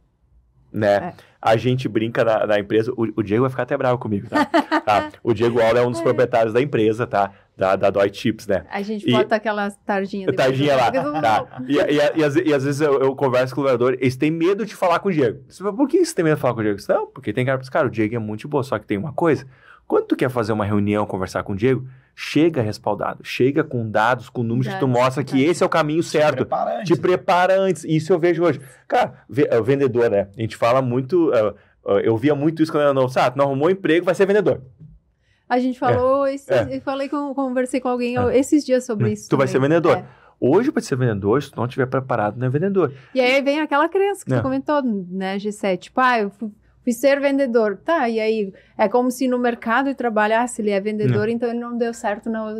S2: Né? A gente brinca na empresa, o Diego vai ficar até bravo comigo, tá? O Diego Aula é um dos proprietários da empresa, tá? Da Doi Chips, né?
S1: A gente bota aquelas tardinhas.
S2: Tardinha lá, tá? E às vezes eu converso com o governador, eles têm medo de falar com o Diego. Você fala, por que você tem medo de falar com o Diego? Não, porque tem cara, o Diego é muito boa, só que tem uma coisa, quando tu quer fazer uma reunião, conversar com o Diego, chega respaldado, chega com dados, com números que tu mostra que esse é o caminho certo. Te prepara antes. Isso eu vejo hoje. Cara, o vendedor, né? A gente fala muito, eu via muito isso quando eu era novo. Sabe, não arrumou emprego, vai ser vendedor.
S1: A gente falou, conversei com alguém esses dias sobre isso.
S2: Tu vai ser vendedor. Hoje, para ser vendedor, se tu não estiver preparado, não é vendedor.
S1: E aí vem aquela crença que tu comentou, né, G7? Tipo, eu fui ser vendedor. Tá, e aí? É como se no mercado ele trabalhasse, ele é vendedor, então ele não deu certo na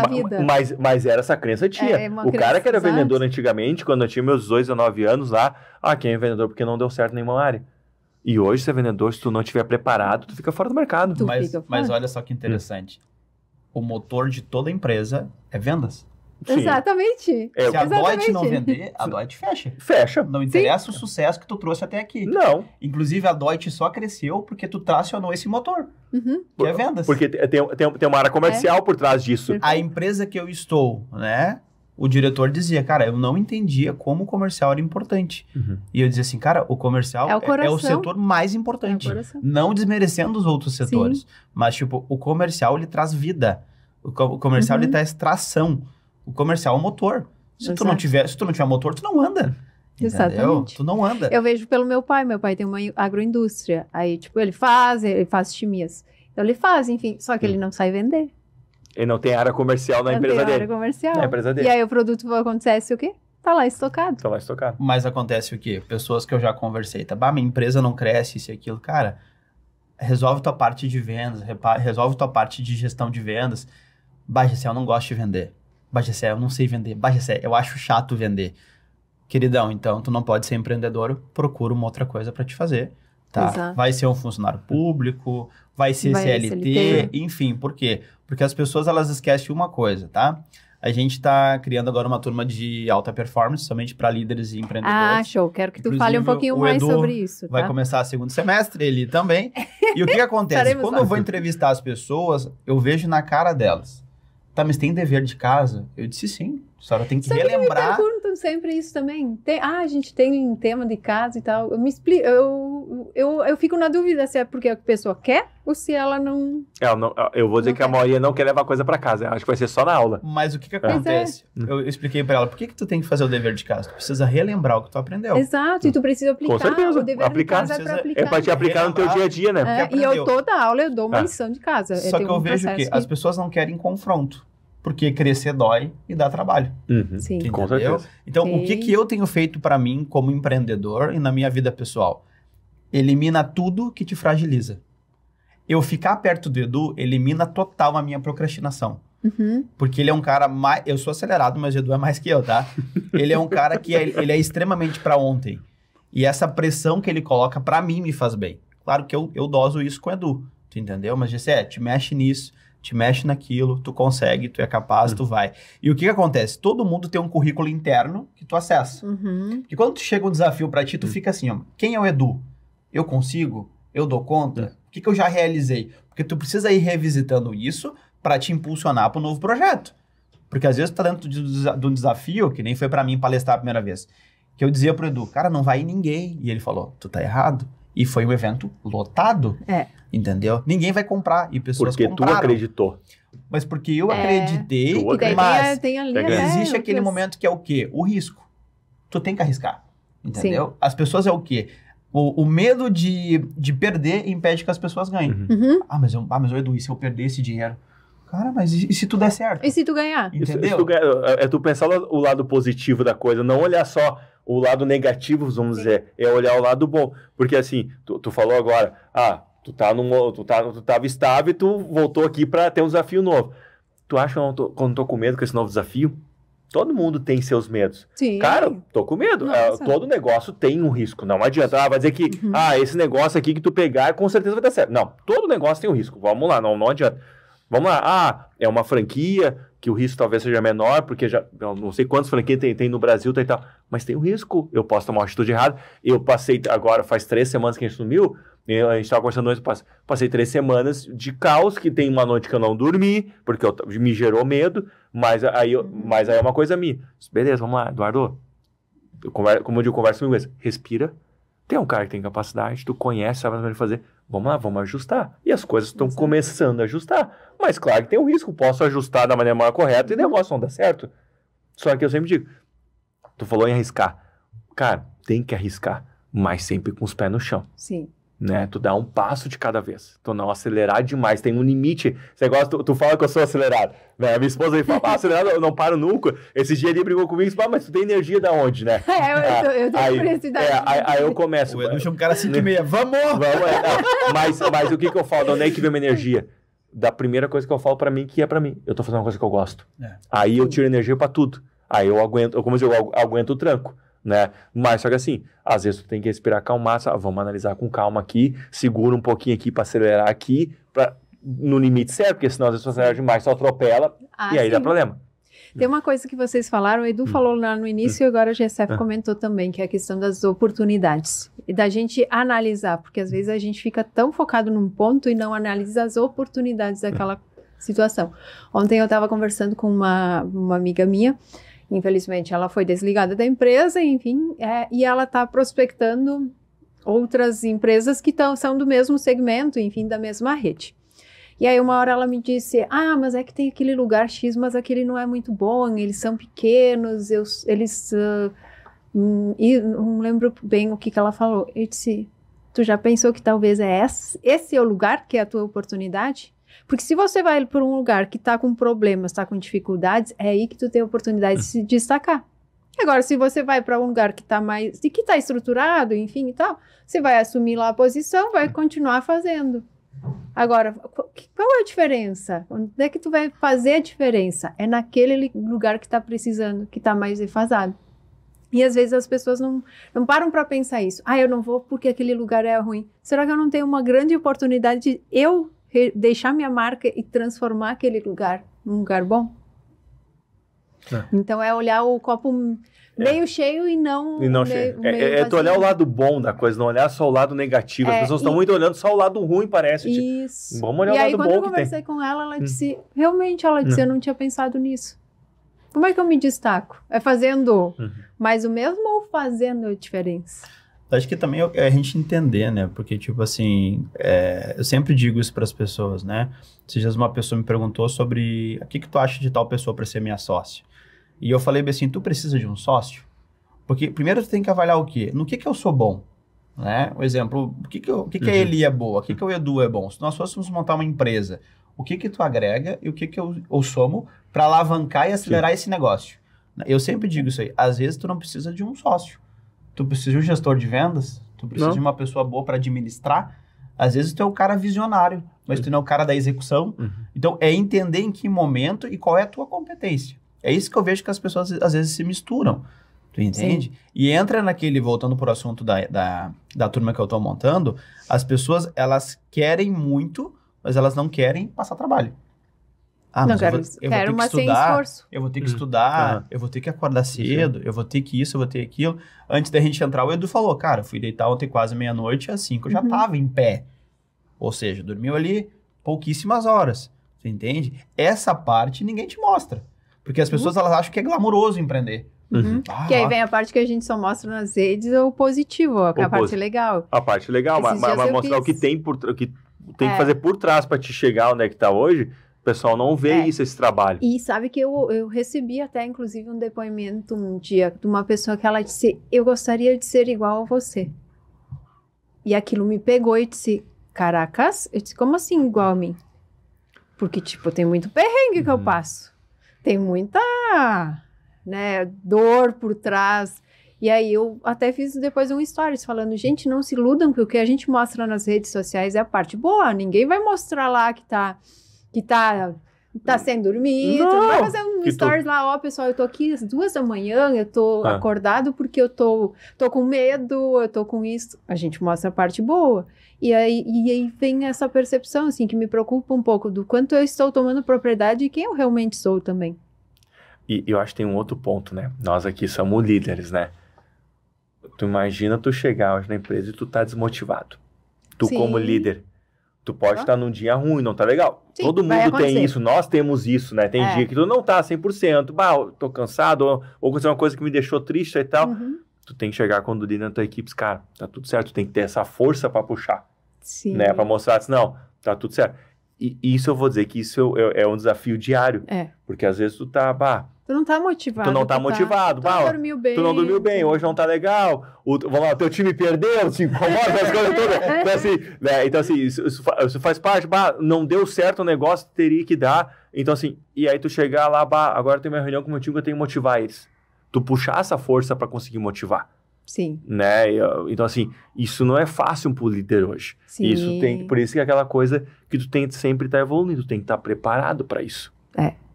S1: vida.
S2: Mas era essa crença tinha. O cara que era vendedor antigamente, quando eu tinha meus 18, 19 anos lá, quem é vendedor porque não deu certo em nenhuma área. E hoje, ser vendedor, se tu não estiver preparado, tu fica fora do mercado.
S3: Mas olha só que interessante. O motor de toda empresa é vendas.
S1: Sim. Exatamente.
S3: Se a Doi não vender, a Doi fecha.
S2: Fecha.
S3: Não interessa o sucesso que tu trouxe até aqui.
S2: Não.
S3: Inclusive, a Doi só cresceu porque tu tracionou esse motor. Que é vendas.
S2: Porque tem uma área comercial por trás disso.
S3: A empresa que eu estou, né? O diretor dizia, cara, eu não entendia como o comercial era importante. E eu dizia assim, cara, o comercial é o setor mais importante. Não desmerecendo os outros setores. Mas, tipo, o comercial, ele traz vida. O comercial, ele traz tração. O comercial é o motor. Se tu não tiver motor, tu não anda.
S1: Exatamente.
S3: Tu não anda.
S1: Eu vejo pelo meu pai. Meu pai tem uma agroindústria. Aí, tipo, ele faz chimias. Então, ele faz, enfim. Só que ele não sai vender.
S2: Ele não tem área comercial na empresa dele.
S1: Área comercial.
S2: Na empresa dele.
S1: E aí, o produto acontece o quê? Tá lá estocado.
S3: Mas acontece o quê? Pessoas que eu já conversei. Minha empresa não cresce, isso e aquilo. Cara, resolve tua parte de vendas. Resolve tua parte de gestão de vendas. Bagé, eu não gosto de vender. Bagé, eu não sei vender. Bagé, eu acho chato vender. Queridão, então, tu não pode ser empreendedor, procura uma outra coisa para te fazer, tá?
S1: Exato.
S3: Vai ser um funcionário público, vai ser CLT, enfim, por quê? Porque as pessoas, elas esquecem uma coisa, tá? A gente tá criando agora uma turma de alta performance, somente para líderes e empreendedores.
S1: Show, quero que tu fale um pouquinho mais sobre isso, tá?
S3: Vai começar segundo semestre, ele também. E o que acontece? Quando eu vou entrevistar as pessoas, eu vejo na cara delas. Tá, mas tem dever de casa? Eu disse sim. A senhora tem que relembrar.
S1: Me perguntam sempre isso também. A gente tem tema de casa e tal. Eu fico na dúvida se é porque a pessoa quer ou se ela não...
S2: Eu vou dizer que a maioria não quer levar coisa pra casa. Eu acho que vai ser só na aula.
S3: Mas o que acontece? Eu expliquei pra ela, por que tu tem que fazer o dever de casa? Tu precisa relembrar o que tu aprendeu.
S1: Exato, e tu precisa aplicar.
S2: Com certeza.
S1: O dever de casa é pra aplicar.
S2: É pra te aplicar no teu dia a dia, né?
S1: E eu toda aula eu dou uma lição de casa.
S3: Só que eu vejo que as pessoas não querem confronto. Porque crescer dói e dá trabalho.
S1: Sim.
S3: Entendeu?
S2: Com certeza.
S3: Então, o que eu tenho feito para mim como empreendedor e na minha vida pessoal? Elimina tudo que te fragiliza. Eu ficar perto do Edu elimina total a minha procrastinação. Porque ele é um cara mais... Eu sou acelerado, mas o Edu é mais que eu, tá? Ele é um cara que ele é extremamente para ontem. E essa pressão que ele coloca para mim me faz bem. Claro que eu doso isso com o Edu. Tu entendeu? Mas, Gessé, te mexe nisso. Te mexe naquilo, tu consegue, tu é capaz, tu vai. E o que acontece? Todo mundo tem um currículo interno que tu acessa. E quando tu chega um desafio pra ti, tu fica assim, ó, quem é o Edu? Eu consigo? Eu dou conta? O que eu já realizei? Porque tu precisa ir revisitando isso pra te impulsionar pro novo projeto. Porque às vezes tu tá dentro de um desafio, que nem foi pra mim palestrar a primeira vez, que eu dizia pro Edu, cara, não vai ninguém. E ele falou, tu tá errado. E foi um evento lotado. Entendeu? Ninguém vai comprar. E pessoas compraram.
S2: Porque tu acreditou.
S3: Mas porque eu acreditei.
S1: Mas tem ali,
S3: existe aquele momento que é o quê? O risco. Tu tem que arriscar. Entendeu? Sim. As pessoas é o quê? O medo de perder impede que as pessoas ganhem. Mas Edu, e se eu perder esse dinheiro? Cara, mas e se tu der certo?
S1: E se tu ganhar?
S3: Entendeu?
S2: É tu pensar o lado positivo da coisa, não olhar só o lado negativo, vamos dizer, é olhar o lado bom. Porque assim, tu falou agora, tu tava estável e tu voltou aqui para ter um desafio novo. Tu acha que eu não tô com medo com esse novo desafio? Todo mundo tem seus medos.
S1: Sim.
S2: Cara, tô com medo. Todo negócio tem um risco. Não adianta. Vai dizer que, esse negócio aqui que tu pegar, com certeza vai dar certo. Não, todo negócio tem um risco. Vamos lá, não adianta. Vamos lá. É uma franquia que o risco talvez seja menor, porque eu não sei quantas franquias tem no Brasil e tal. Mas tem um risco. Eu posso tomar uma atitude errada. Eu passei agora, faz 3 semamas que a gente sumiu. A gente estava conversando antes, passei 3 semanas de caos, que tem uma noite que eu não dormi, porque me gerou medo, mas aí é uma coisa minha. Beleza, vamos lá, Eduardo. Como eu digo, conversa comigo, respira. Tem um cara que tem capacidade, tu conhece, sabe o que fazer. Vamos lá, vamos ajustar. E as coisas estão começando a ajustar. Mas claro que tem um risco, posso ajustar da maneira mais correta e o negócio não dá certo. Só que eu sempre digo, tu falou em arriscar. Cara, tem que arriscar, mas sempre com os pés no chão.
S1: Sim.
S2: Né? Tu dá um passo de cada vez. Tu não acelerar demais. Tem um limite. Você gosta, tu fala que eu sou acelerado. Né? A minha esposa aí fala, acelerado, eu não paro nunca. Esse dia ele brigou comigo e falou, mas tu tem energia da onde, né?
S1: Eu tenho curiosidade.
S2: Aí eu começo.
S3: O Edu é um cara 5h30. Vamos!
S2: Mas o que eu falo? Onde é que vem uma energia? Da primeira coisa que eu falo pra mim, que é pra mim. Eu tô fazendo uma coisa que eu gosto. Aí eu tiro energia pra tudo. Aí eu aguento, eu aguento o tranco. Né? Mas só que assim, às vezes tu tem que respirar, acalmar, vamos analisar com calma aqui, segura um pouquinho aqui para acelerar aqui, no limite certo, porque senão às vezes tu acelera demais, tu atropela e aí dá problema.
S1: Tem uma coisa que vocês falaram, o Edu falou lá no início e agora o GSF comentou também, que é a questão das oportunidades e da gente analisar, porque às vezes a gente fica tão focado num ponto e não analisa as oportunidades daquela situação. Ontem eu estava conversando com uma amiga minha. Infelizmente, ela foi desligada da empresa, enfim, e ela está prospectando outras empresas que são do mesmo segmento, enfim, da mesma rede. E aí, uma hora ela me disse, mas é que tem aquele lugar X, mas aquele não é muito bom, eles são pequenos, e não lembro bem o que ela falou. Eu disse, tu já pensou que talvez esse é o lugar que é a tua oportunidade? Porque se você vai por um lugar que está com problemas, está com dificuldades, é aí que tu tem a oportunidade de se destacar. Agora, se você vai para um lugar que está estruturado, enfim e tal, você vai assumir lá a posição, vai continuar fazendo. Agora, qual é a diferença? Onde é que tu vai fazer a diferença? É naquele lugar que está precisando, que está mais defasado. E às vezes as pessoas não param para pensar isso. Eu não vou porque aquele lugar é ruim. Será que eu não tenho uma grande oportunidade de eu deixar minha marca e transformar aquele lugar num lugar bom? Então é olhar o copo meio cheio e não cheio.
S2: É tu olhar o lado bom da coisa, não olhar só o lado negativo. As pessoas estão muito olhando só o lado ruim, parece.
S1: Isso.
S2: Vamos olhar o lado bom que tem. E aí quando eu
S1: conversei com ela, ela disse, realmente, eu não tinha pensado nisso. Como é que eu me destaco? É fazendo mais o mesmo ou fazendo a diferença?
S3: Acho que também é a gente entender, né? Porque, tipo assim, eu sempre digo isso para as pessoas, né? Esses dias uma pessoa me perguntou sobre o que tu acha de tal pessoa para ser minha sócia. E eu falei bem assim, tu precisa de um sócio? Porque primeiro tu tem que avaliar o quê? No que eu sou bom? Né? Um exemplo, o que a Eli é boa? O que o Edu é bom? Se nós fôssemos montar uma empresa, o que tu agrega e o que eu somo para alavancar e acelerar esse negócio? Eu sempre digo isso aí. Às vezes tu não precisa de um sócio. Tu precisa de um gestor de vendas, tu precisa de uma pessoa boa para administrar. Às vezes tu é o cara visionário, mas tu não é o cara da execução. Então, é entender em que momento e qual é a tua competência. É isso que eu vejo que as pessoas às vezes se misturam. Tu entende? Sim. E entra naquele, voltando por assunto da turma que eu tô montando, as pessoas, elas querem muito, mas elas não querem passar trabalho. Mas eu vou ter que estudar, eu vou ter que estudar, eu vou ter que acordar cedo, eu vou ter que isso, eu vou ter aquilo. Antes da gente entrar, o Edu falou, cara, eu fui deitar ontem quase meia-noite, às 5 eu já tava em pé. Ou seja, dormiu ali pouquíssimas horas. Você entende? Essa parte ninguém te mostra. Porque as pessoas, elas acham que é glamouroso empreender.
S1: Que aí vem a parte que a gente só mostra nas redes, o positivo, a parte legal.
S2: A parte legal, mas mostrar o que tem que fazer por trás para te chegar onde é que tá hoje. O pessoal não vê esse trabalho.
S1: E sabe que eu recebi até, inclusive, um depoimento um dia de uma pessoa que ela disse, eu gostaria de ser igual a você. E aquilo me pegou e disse, caracas, eu disse, como assim igual a mim? Porque, tipo, tem muito perrengue que eu passo. Tem muita, dor por trás. E aí eu até fiz depois um stories falando, gente, não se iludam que o que a gente mostra nas redes sociais é a parte boa. Ninguém vai mostrar lá que tá tá sem dormir, tu
S2: Não,
S1: vai fazer um
S2: que
S1: stories lá, ó, pessoal, eu tô aqui às 2 da manhã, eu tô acordado porque eu tô com medo, eu tô com isso. A gente mostra a parte boa. E aí vem essa percepção, assim, que me preocupa um pouco do quanto eu estou tomando propriedade e quem eu realmente sou também.
S2: E eu acho que tem um outro ponto, né? Nós aqui somos líderes, né? Tu imagina tu chegar hoje na empresa e tu tá desmotivado. Tu
S1: Sim.
S2: como líder, tu pode estar num dia ruim, não tá legal.
S1: Sim,
S2: todo mundo tem isso, nós temos isso, né? Tem dia que tu não tá 100%, bah, eu tô cansado, ou aconteceu uma coisa que me deixou triste e tal. Tu tem que chegar quando líder na tua equipe, cara, tá tudo certo, tu tem que ter essa força pra puxar.
S1: Sim.
S2: Né? Pra mostrar, assim, não, tá tudo certo. E isso eu vou dizer que isso é um desafio diário. Porque às vezes tu tá,
S1: tu não tá motivado.
S2: Tu não tá motivado.
S1: Tu não dormiu bem.
S2: Tu não dormiu bem, hoje não tá legal. Vamos lá, teu time perdeu, te incomoda as coisas todas. Então assim, né? Então, assim isso faz parte, não deu certo o negócio, teria que dar. Então assim, e aí tu chegar lá, agora tem uma reunião com o meu time que eu tenho que motivar eles. Tu puxar essa força pra conseguir motivar.
S1: Sim.
S2: Né? Então assim, isso não é fácil pro líder hoje.
S1: Sim.
S2: Por isso que é aquela coisa que tu tem que sempre estar evoluindo, tu tem que estar preparado pra isso.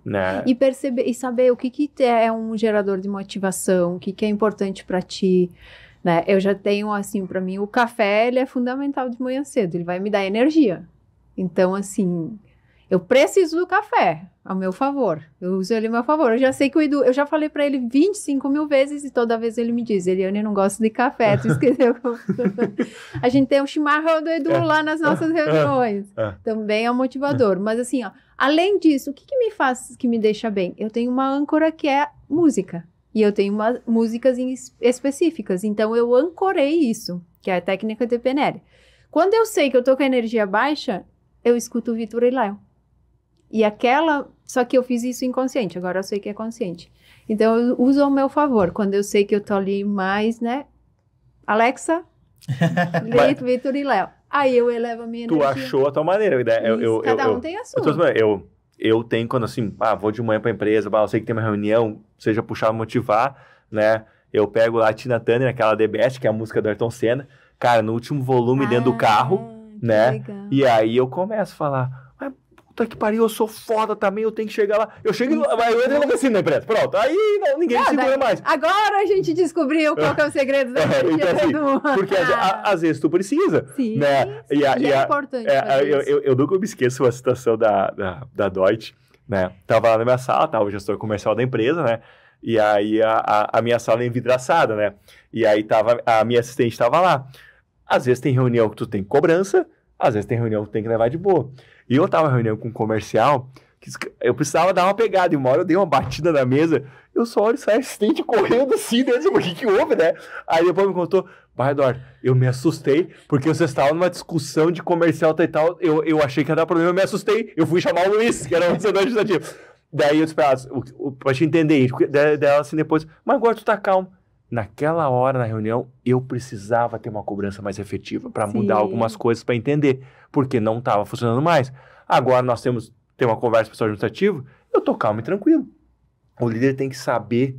S2: Né?
S1: E perceber e saber o que é um gerador de motivação, o que é importante para ti, né? Eu já tenho, assim, para mim, o café, ele é fundamental de manhã cedo, ele vai me dar energia. Então, assim, eu preciso do café ao meu favor, eu uso ele ao meu favor. Eu já sei que o Edu, eu já falei para ele 25 mil vezes e toda vez ele me diz, Eliane, eu não gosto de café, tu esqueceu? A gente tem o chimarrão do Edu lá nas nossas reuniões, também é um motivador, mas assim, ó, além disso, o que que me deixa bem? Eu tenho uma âncora que é música. E eu tenho músicas específicas. Então, eu ancorei isso, que é a técnica de PNL. Quando eu sei que eu tô com a energia baixa, eu escuto o Vitor e Léo. E só que eu fiz isso inconsciente, agora eu sei que é consciente. Então, eu uso ao meu favor. Quando eu sei que eu tô ali mais, né? Alexa, Vitor e Léo. Aí eu elevo a minha energia.
S2: Tu achou a tua maneira.
S1: Cada um tem a sua.
S2: Eu tenho quando assim, vou de manhã pra empresa, eu sei que tem uma reunião, seja puxar, motivar, né? Eu pego lá a Tina Turner, aquela The Best, que é a música do Ayrton Senna, cara, no último volume dentro do carro, né?
S1: Legal.
S2: E aí eu começo a falar, puta que pariu, eu sou foda também, eu tenho que chegar lá. Eu chego mas eu entro enlouquecido na empresa, pronto. Aí ninguém me segura mais.
S1: Agora a gente descobriu qual que é o segredo da energia
S2: então, assim, porque às vezes tu precisa.
S1: Sim,
S2: né?
S1: E é importante
S2: eu nunca me esqueço uma situação da Deutsche, né? Tava lá na minha sala, tava o gestor comercial da empresa, né? E aí a minha sala é envidraçada, né? E aí a minha assistente tava lá. Às vezes tem reunião que tu tem cobrança, às vezes tem reunião que tu tem que levar de boa. E eu tava em reunião com um comercial, que eu precisava dar uma pegada, e uma hora eu dei uma batida na mesa, eu só olho e saio assistente correndo assim, dentro, o que houve, né? Aí depois me contou, Eduardo, eu me assustei, porque vocês estavam numa discussão de comercial e tal, eu achei que ia dar problema, eu me assustei, eu fui chamar o Luiz, que era o administrador administrativo. Daí eu disse pra ela, pra te entender, dela assim depois, mas agora tu tá calmo. Naquela hora, na reunião, eu precisava ter uma cobrança mais efetiva para mudar algumas coisas para entender, porque não estava funcionando mais. Agora nós temos uma conversa com o pessoal administrativo, eu tô calmo e tranquilo. O líder tem que saber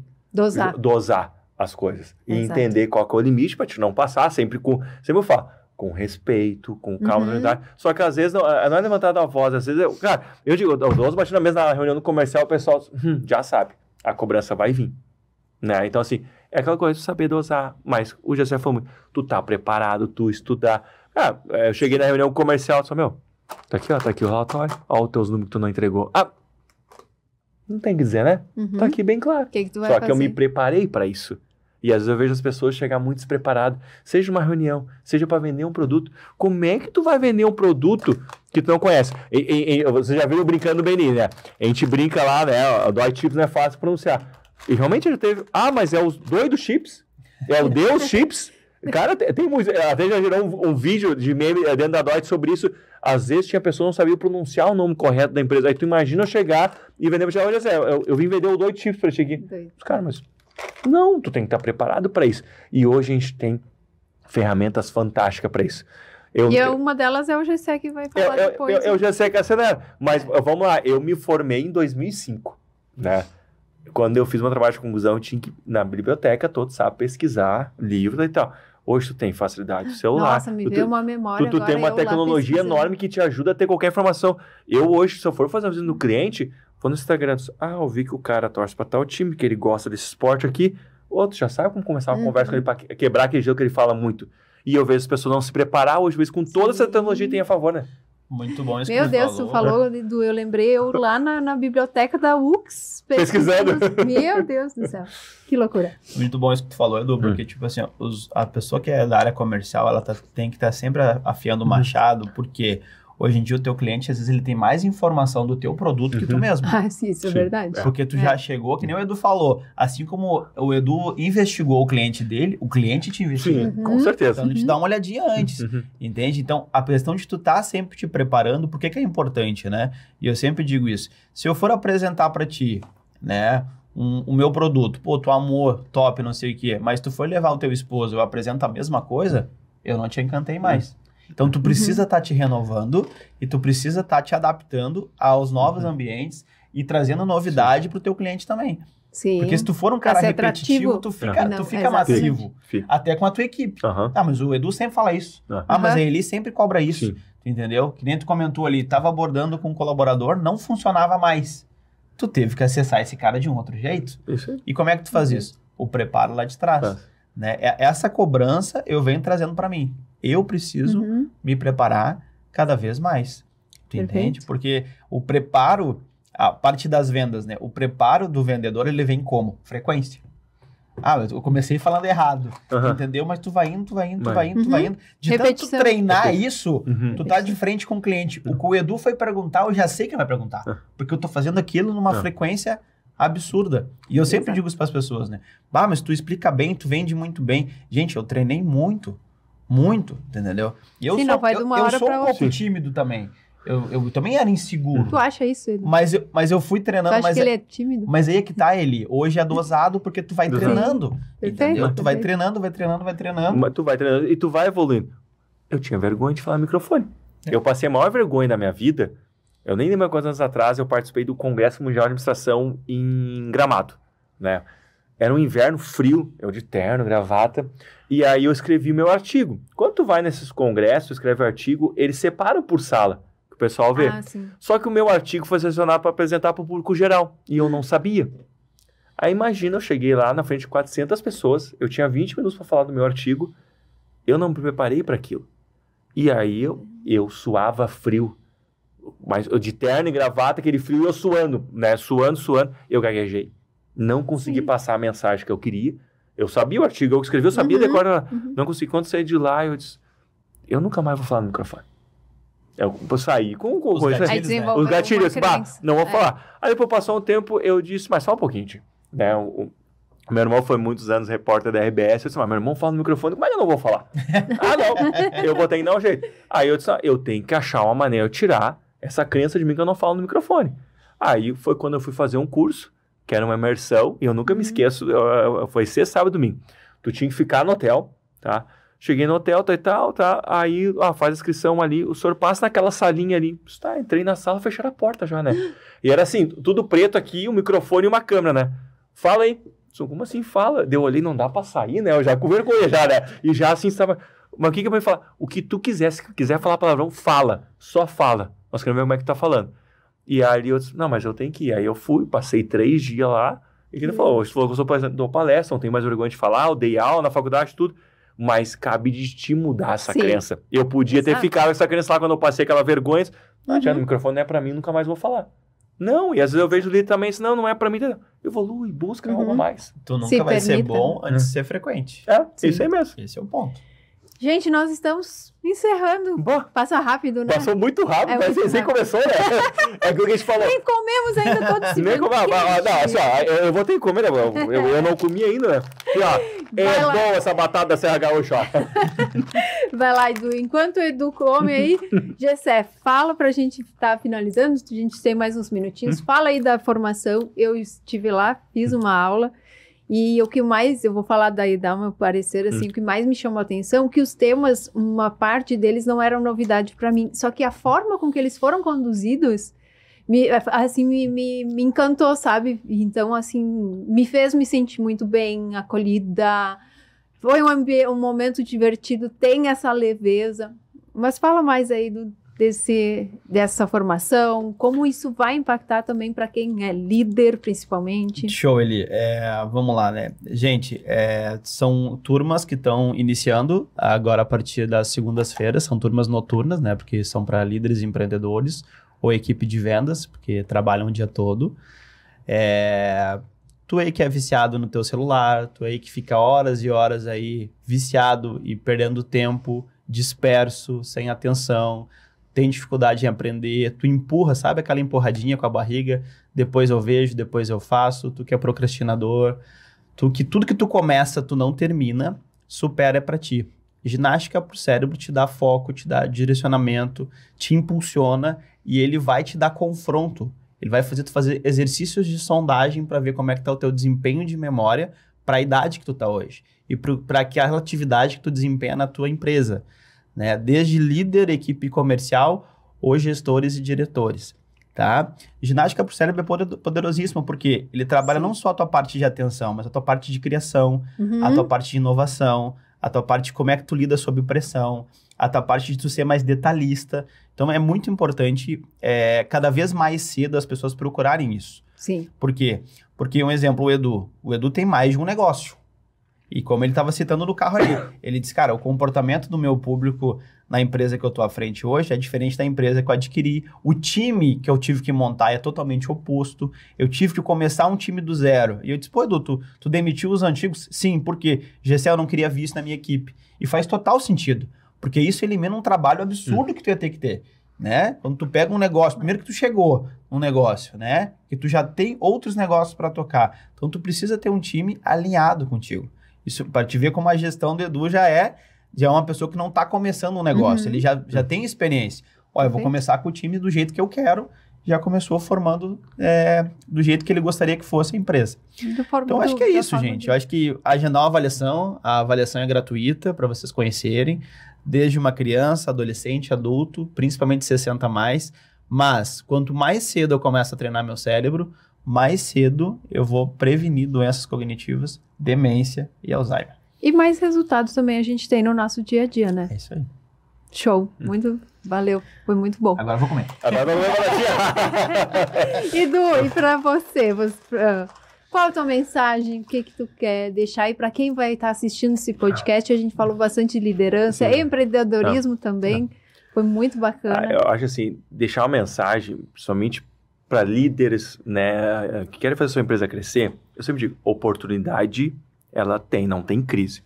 S2: dosar as coisas e entender qual que é o limite para te não passar, sempre eu falo, com respeito, com calma, só que às vezes não é levantado a voz, às vezes, eu digo, eu dou batidas na mesa na reunião comercial, o pessoal já sabe, a cobrança vai vir. Né? Então, assim, é aquela coisa de saber dosar. Mas o José falou muito, tu tá preparado, tu estudar. Eu cheguei na reunião comercial, só, tá aqui o relatório, ó os teus números que tu não entregou. Não tem que dizer, né? Tá aqui bem claro.
S1: Que tu vai
S2: só
S1: fazer?
S2: Que eu me preparei para isso. E às vezes eu vejo as pessoas chegar muito despreparadas, seja uma reunião, seja para vender um produto. Como é que tu vai vender um produto que tu não conhece? Você já viu brincando bem ali, né? A gente brinca lá, né? O Dwight Chips não é fácil pronunciar. E realmente ele teve... mas é os doidos chips? É o Deus chips? Cara, tem muito... Até já gerou um vídeo de meme dentro da Deutsche sobre isso. Às vezes tinha pessoa que não sabia pronunciar o nome correto da empresa. Aí tu imagina eu chegar e vender... Olha, eu vim vender o doido chips pra chegar aqui. Cara, mas... Não, tu tem que estar preparado para isso. E hoje a gente tem ferramentas fantásticas para isso.
S1: Uma delas é o GC que vai falar depois.
S2: Eu já sei que acelera. Mas vamos lá, eu me formei em 2005, né? Quando eu fiz meu trabalho de conclusão, eu tinha que ir na biblioteca, todo sabe, pesquisar livros e tal. Hoje tu tem facilidade do celular.
S1: Nossa, me veio uma memória
S2: Tu tem uma tecnologia enorme que te ajuda a ter qualquer informação. Eu hoje, se eu for fazer uma visita no cliente, vou no Instagram, eu vi que o cara torce pra tal time, que ele gosta desse esporte aqui. Outro já sabe como começar uma conversa com ele pra quebrar aquele gelo que ele fala muito. E eu vejo as pessoas não se preparar hoje, com toda essa tecnologia tem a favor, né?
S3: Muito bom isso que
S1: Meu Deus, tu falou eu lembrei eu lá na biblioteca da UX
S2: pesquisando.
S1: Meu Deus do céu, que loucura.
S3: Muito bom isso que tu falou, Edu, porque tipo assim, ó, a pessoa que é da área comercial, ela tem que estar sempre afiando o machado, porque hoje em dia o teu cliente, às vezes, ele tem mais informação do teu produto que tu mesmo.
S1: Ah, sim, isso é verdade.
S3: Porque tu já chegou, que nem o Edu falou, assim como o Edu investigou o cliente dele, o cliente te investigou.
S2: Sim, com certeza.
S3: Então, ele te dá uma olhadinha antes, entende? Então, a questão de tu estar sempre te preparando, por que é importante, né? E eu sempre digo isso. Se eu for apresentar pra ti, né, o meu produto, pô, tu amor, top, não sei o quê, mas tu for levar o teu esposo, eu apresento a mesma coisa, eu não te encantei mais. Então, tu precisa estar te renovando e tu precisa estar te adaptando aos novos ambientes e trazendo novidade para o teu cliente também.
S1: Sim.
S3: Porque se tu for um cara repetitivo, tu fica massivo. Até com a tua equipe. Ah, mas o Edu sempre fala isso. Mas a Eli sempre cobra isso. Entendeu? Que nem tu comentou ali, estava abordando com um colaborador, não funcionava mais. Tu teve que acessar esse cara de um outro jeito.
S2: Isso.
S3: E como é que tu faz isso? O preparo lá de trás. Né? Essa cobrança eu venho trazendo para mim. Eu preciso me preparar cada vez mais. Tu entende? Porque o preparo, a parte das vendas, né? O preparo do vendedor, ele vem como? Frequência. Eu comecei falando errado. Entendeu? Mas tu vai indo. De
S1: repetição.
S3: Tanto treinar isso, tu tá de frente com o cliente. O que o Edu foi perguntar, eu já sei que vai perguntar. Porque eu tô fazendo aquilo numa frequência absurda. E eu sempre digo isso pras pessoas, né? Mas tu explica bem, tu vende muito bem. Gente, eu treinei muito, entendeu? E eu sou um pouco tímido também. Eu também era inseguro.
S1: Tu acha isso, Edu?
S3: Mas eu fui treinando.
S1: Tu acha que ele é tímido?
S3: Mas aí é que tá, ele. Hoje é dosado porque tu vai treinando. Entendeu? Tu vai treinando.
S2: Mas tu vai treinando e tu vai evoluindo. Eu tinha vergonha de falar no microfone. Eu passei a maior vergonha da minha vida. Eu nem lembro quantos anos atrás eu participei do Congresso Mundial de Administração em Gramado, né? Era um inverno frio, eu de terno, gravata, e aí eu escrevi meu artigo. Quando tu vai nesses congressos, escreve o artigo, eles separam por sala, que o pessoal vê. Só que o meu artigo foi selecionado para apresentar para o público geral, e eu não sabia. Aí imagina, eu cheguei lá na frente de 400 pessoas, eu tinha 20 minutos para falar do meu artigo, eu não me preparei para aquilo. E aí eu suava frio. Mas de terno e gravata, aquele frio, eu suando, né? Suando, eu gaguejei. Não consegui passar a mensagem que eu queria. Eu sabia o artigo, eu escrevi, eu sabia decorar. Não consegui. Quando saí de lá, eu disse, eu nunca mais vou falar no microfone. Eu saí com os gatilhos, né? Os gatilhos, não vou falar. Aí depois passou um tempo, eu disse, mas só um pouquinho, né? Meu irmão foi muitos anos repórter da RBS, eu disse, mas meu irmão fala no microfone, como é que eu não vou falar? Não, eu vou ter que dar um jeito. Aí eu disse, eu tenho que achar uma maneira de tirar essa crença de mim que eu não falo no microfone. Aí foi quando eu fui fazer um curso, que era uma imersão, e eu nunca me esqueço, foi sexta, sábado e domingo. Tu tinha que ficar no hotel, tá? Cheguei no hotel, tá? Aí, faz a inscrição ali, o senhor passa naquela salinha ali. Tá, entrei na sala, fecharam a porta já, né? E era assim, tudo preto aqui, um microfone e uma câmera, né? Fala aí. Como assim fala? Deu ali, não dá pra sair, né? Eu já com vergonha já, né? E já assim, estava... Mas o que eu vou falar? O que tu quiser, se quiser falar palavrão, fala. Só fala. Nós queremos ver como é que tá falando. E aí eu disse, não, mas eu tenho que ir. Aí eu fui, passei 3 dias lá. E ele falou, você falou que eu sou presidente da palestra, não tenho mais vergonha de falar, eu dei aula na faculdade, tudo. Mas cabe de te mudar essa crença. Eu podia ter ficado com essa crença lá quando eu passei aquela vergonha. Não adianta, o microfone não é pra mim, nunca mais vou falar. Não, e às vezes eu vejo ali também, não é pra mim. Evolui, busca algo a mais.
S3: Tu nunca vai ser bom antes de ser frequente.
S2: Isso aí mesmo.
S3: Esse é o ponto.
S1: Gente, nós estamos encerrando. Passa rápido, né?
S2: Passou muito rápido, mas recém começou, né? É aquilo que a gente falou.
S1: Nem comemos ainda todo esse
S2: Nem comemos. Não, assim, eu vou ter que comer, né? Eu não comi ainda, né? E, bom essa batata da Serra Gaúcha,
S1: Vai lá, Edu. Enquanto o Edu come aí, Gessé, fala pra gente estar finalizando, a gente tem mais uns minutinhos. Fala aí da formação. Eu estive lá, fiz uma aula. E o que mais, eu vou falar daí, dar meu parecer, assim, o que mais me chamou a atenção, que os temas, uma parte deles não eram novidade para mim, só que a forma com que eles foram conduzidos, me encantou, sabe? Então, assim, me fez me sentir muito bem, acolhida, Foi um momento divertido, tem essa leveza. Mas fala mais aí dessa formação, como isso vai impactar também para quem é líder, principalmente.
S3: Show, Eli. Vamos lá, né? Gente, são turmas que estão iniciando agora a partir das segundas-feiras, são turmas noturnas, né? Porque são para líderes e empreendedores ou equipe de vendas, porque trabalham o dia todo. Tu aí que é viciado no teu celular, tu aí que fica horas e horas aí viciado e perdendo tempo, disperso, sem atenção, tem dificuldade em aprender, tu empurra, sabe aquela empurradinha com a barriga, depois eu vejo, depois eu faço, tu que é procrastinador, tudo que tu começa, tu não termina, supera pra ti. Ginástica pro cérebro te dá foco, te dá direcionamento, te impulsiona e ele vai te dar confronto. Ele vai fazer tu fazer exercícios de sondagem para ver como é que tá o teu desempenho de memória para a idade que tu tá hoje e para aquela atividade que tu desempenha na tua empresa. Né? Desde líder, equipe comercial, ou gestores e diretores, tá? Ginástica para o cérebro é poderosíssimo, porque ele trabalha não só a tua parte de atenção, mas a tua parte de criação, a tua parte de inovação, a tua parte de como é que tu lida sob pressão, a tua parte de tu ser mais detalhista. Então, é muito importante, cada vez mais cedo, as pessoas procurarem isso.
S1: Sim.
S3: Por quê? Porque, um exemplo, o Edu tem mais de um negócio. E como ele estava citando no carro ali, ele disse, cara, o comportamento do meu público na empresa que eu estou à frente hoje é diferente da empresa que eu adquiri. O time que eu tive que montar é totalmente oposto. Eu tive que começar um time do zero. E eu disse, pô, Edu, tu demitiu os antigos? Sim, porque Gessel não queria ver isso na minha equipe. E faz total sentido, porque isso elimina um trabalho absurdo que tu ia ter que ter. Né? Quando tu pega um negócio, primeiro que tu chegou num negócio, né? Que tu já tem outros negócios para tocar. Então, tu precisa ter um time alinhado contigo. Isso para te ver como a gestão do Edu já é uma pessoa que não está começando um negócio, ele já tem experiência. Olha, eu vou começar com o time do jeito que eu quero, já começou formando do jeito que ele gostaria que fosse a empresa. Então, acho que é isso, gente. Eu acho que agendar uma avaliação, a avaliação é gratuita para vocês conhecerem, desde uma criança, adolescente, adulto, principalmente 60 a mais, mas quanto mais cedo eu começo a treinar meu cérebro, mais cedo eu vou prevenir doenças cognitivas, demência e Alzheimer.
S1: E mais resultados também a gente tem no nosso dia a dia, né?
S3: É isso aí.
S1: Show. Muito, valeu. Foi muito bom.
S3: Agora eu vou comer.
S1: Edu, e pra você? Qual a tua mensagem? O que tu quer deixar aí para quem vai estar assistindo esse podcast? A gente falou bastante de liderança, empreendedorismo também. Foi muito bacana.
S2: Eu acho assim, deixar uma mensagem, principalmente para líderes, né, que querem fazer sua empresa crescer, eu sempre digo, oportunidade, ela não tem crise.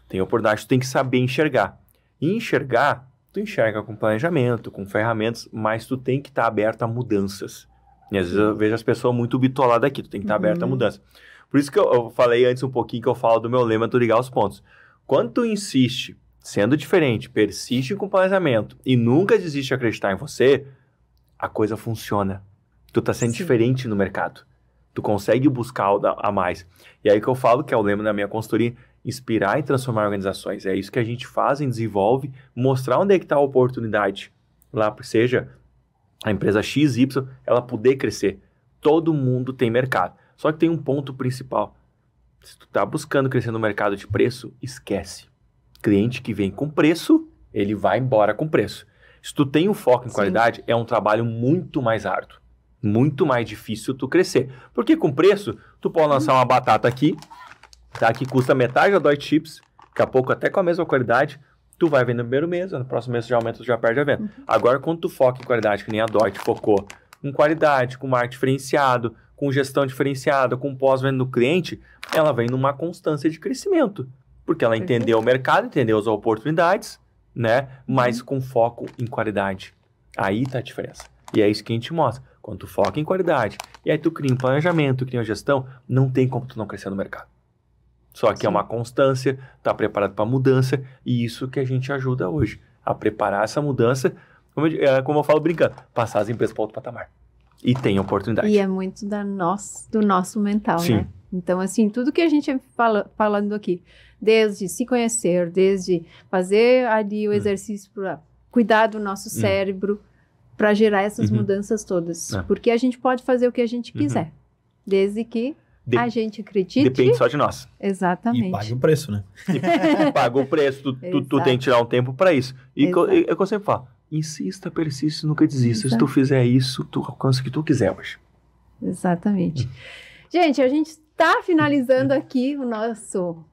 S2: Tem oportunidade, tu tem que saber enxergar. E enxergar, tu enxerga com planejamento, com ferramentas, mas tu tem que estar aberto a mudanças. E às vezes eu vejo as pessoas muito bitoladas aqui, tu tem que estar aberto a mudança. Por isso que eu falei antes um pouquinho que eu falo do meu lema, tu ligar os pontos. Quando tu insiste, sendo diferente, persiste com planejamento e nunca desiste de acreditar em você, a coisa funciona. Tu tá sendo diferente no mercado. Tu consegue buscar a mais. E aí que eu falo que é o lema da minha consultoria, inspirar e transformar organizações. É isso que a gente faz, desenvolve, mostrar onde é que tá a oportunidade. Lá, seja a empresa XY, ela poder crescer. Todo mundo tem mercado. Só que tem um ponto principal. Se tu tá buscando crescer no mercado de preço, esquece. Cliente que vem com preço, ele vai embora com preço. Se tu tem um foco em qualidade, é um trabalho muito mais árduo. Muito mais difícil tu crescer. Porque com preço, tu pode lançar uma batata aqui, tá? Que custa metade da Dói Chips, daqui a pouco até com a mesma qualidade, tu vai vender no primeiro mês, no próximo mês tu já aumenta, tu já perde a venda. Agora, quando tu foca em qualidade, que nem a Dói focou, com qualidade, com marketing diferenciado, com gestão diferenciada, com pós-venda do cliente, ela vem numa constância de crescimento. Porque ela entendeu o mercado, entendeu as oportunidades, né? Mas com foco em qualidade. Aí tá a diferença. E é isso que a gente mostra. Quando tu foca em qualidade, e aí tu cria um planejamento, tu cria uma gestão, não tem como tu não crescer no mercado. Só que é uma constância, tá preparado para mudança, e isso que a gente ajuda hoje, a preparar essa mudança, como eu falo brincando, passar as empresas para outro patamar. E tem oportunidade.
S1: E é muito do nosso mental,
S2: Sim.
S1: né? Então, assim, tudo que a gente falando aqui, desde se conhecer, desde fazer ali o exercício para cuidar do nosso cérebro, para gerar essas mudanças todas. Porque a gente pode fazer o que a gente quiser, desde que a gente acredite.
S2: Depende só de nós.
S1: Exatamente.
S4: E pague o preço, né?
S2: E paga o preço, tu tem que tirar um tempo para isso. E é o que eu sempre falo, insista, persista, nunca desista. Se tu fizer isso, tu alcança o que tu quiser hoje.
S1: Exatamente. Gente, a gente está finalizando aqui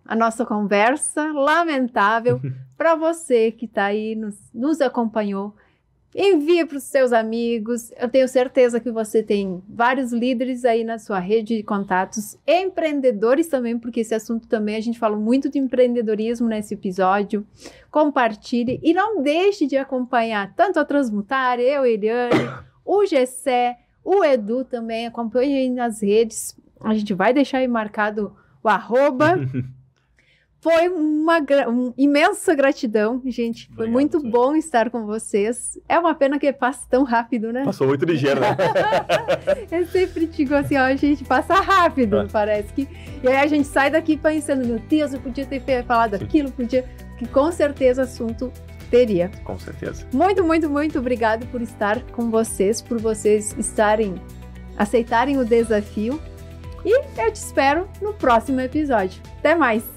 S1: a nossa conversa. Lamentável. Para você que está aí, nos acompanhou, envie para os seus amigos. Eu tenho certeza que você tem vários líderes aí na sua rede de contatos, empreendedores também, porque esse assunto também, a gente falou muito de empreendedorismo nesse episódio. Compartilhe e não deixe de acompanhar tanto a Transmutar, eu, Eliane, o Gessé, o Edu também. Acompanhe aí nas redes. A gente vai deixar aí marcado o @. Foi uma imensa gratidão, gente. Foi muito bom estar com vocês. É uma pena que passa tão rápido, né?
S2: Passou muito ligeiro, né?
S1: Eu sempre digo assim, ó, gente, passa rápido, parece que... E aí a gente sai daqui pensando, meu Deus, eu podia ter falado aquilo, que com certeza o assunto teria.
S2: Com certeza.
S1: Muito, muito, muito obrigado por estar com vocês, por vocês aceitarem o desafio. E eu te espero no próximo episódio. Até mais!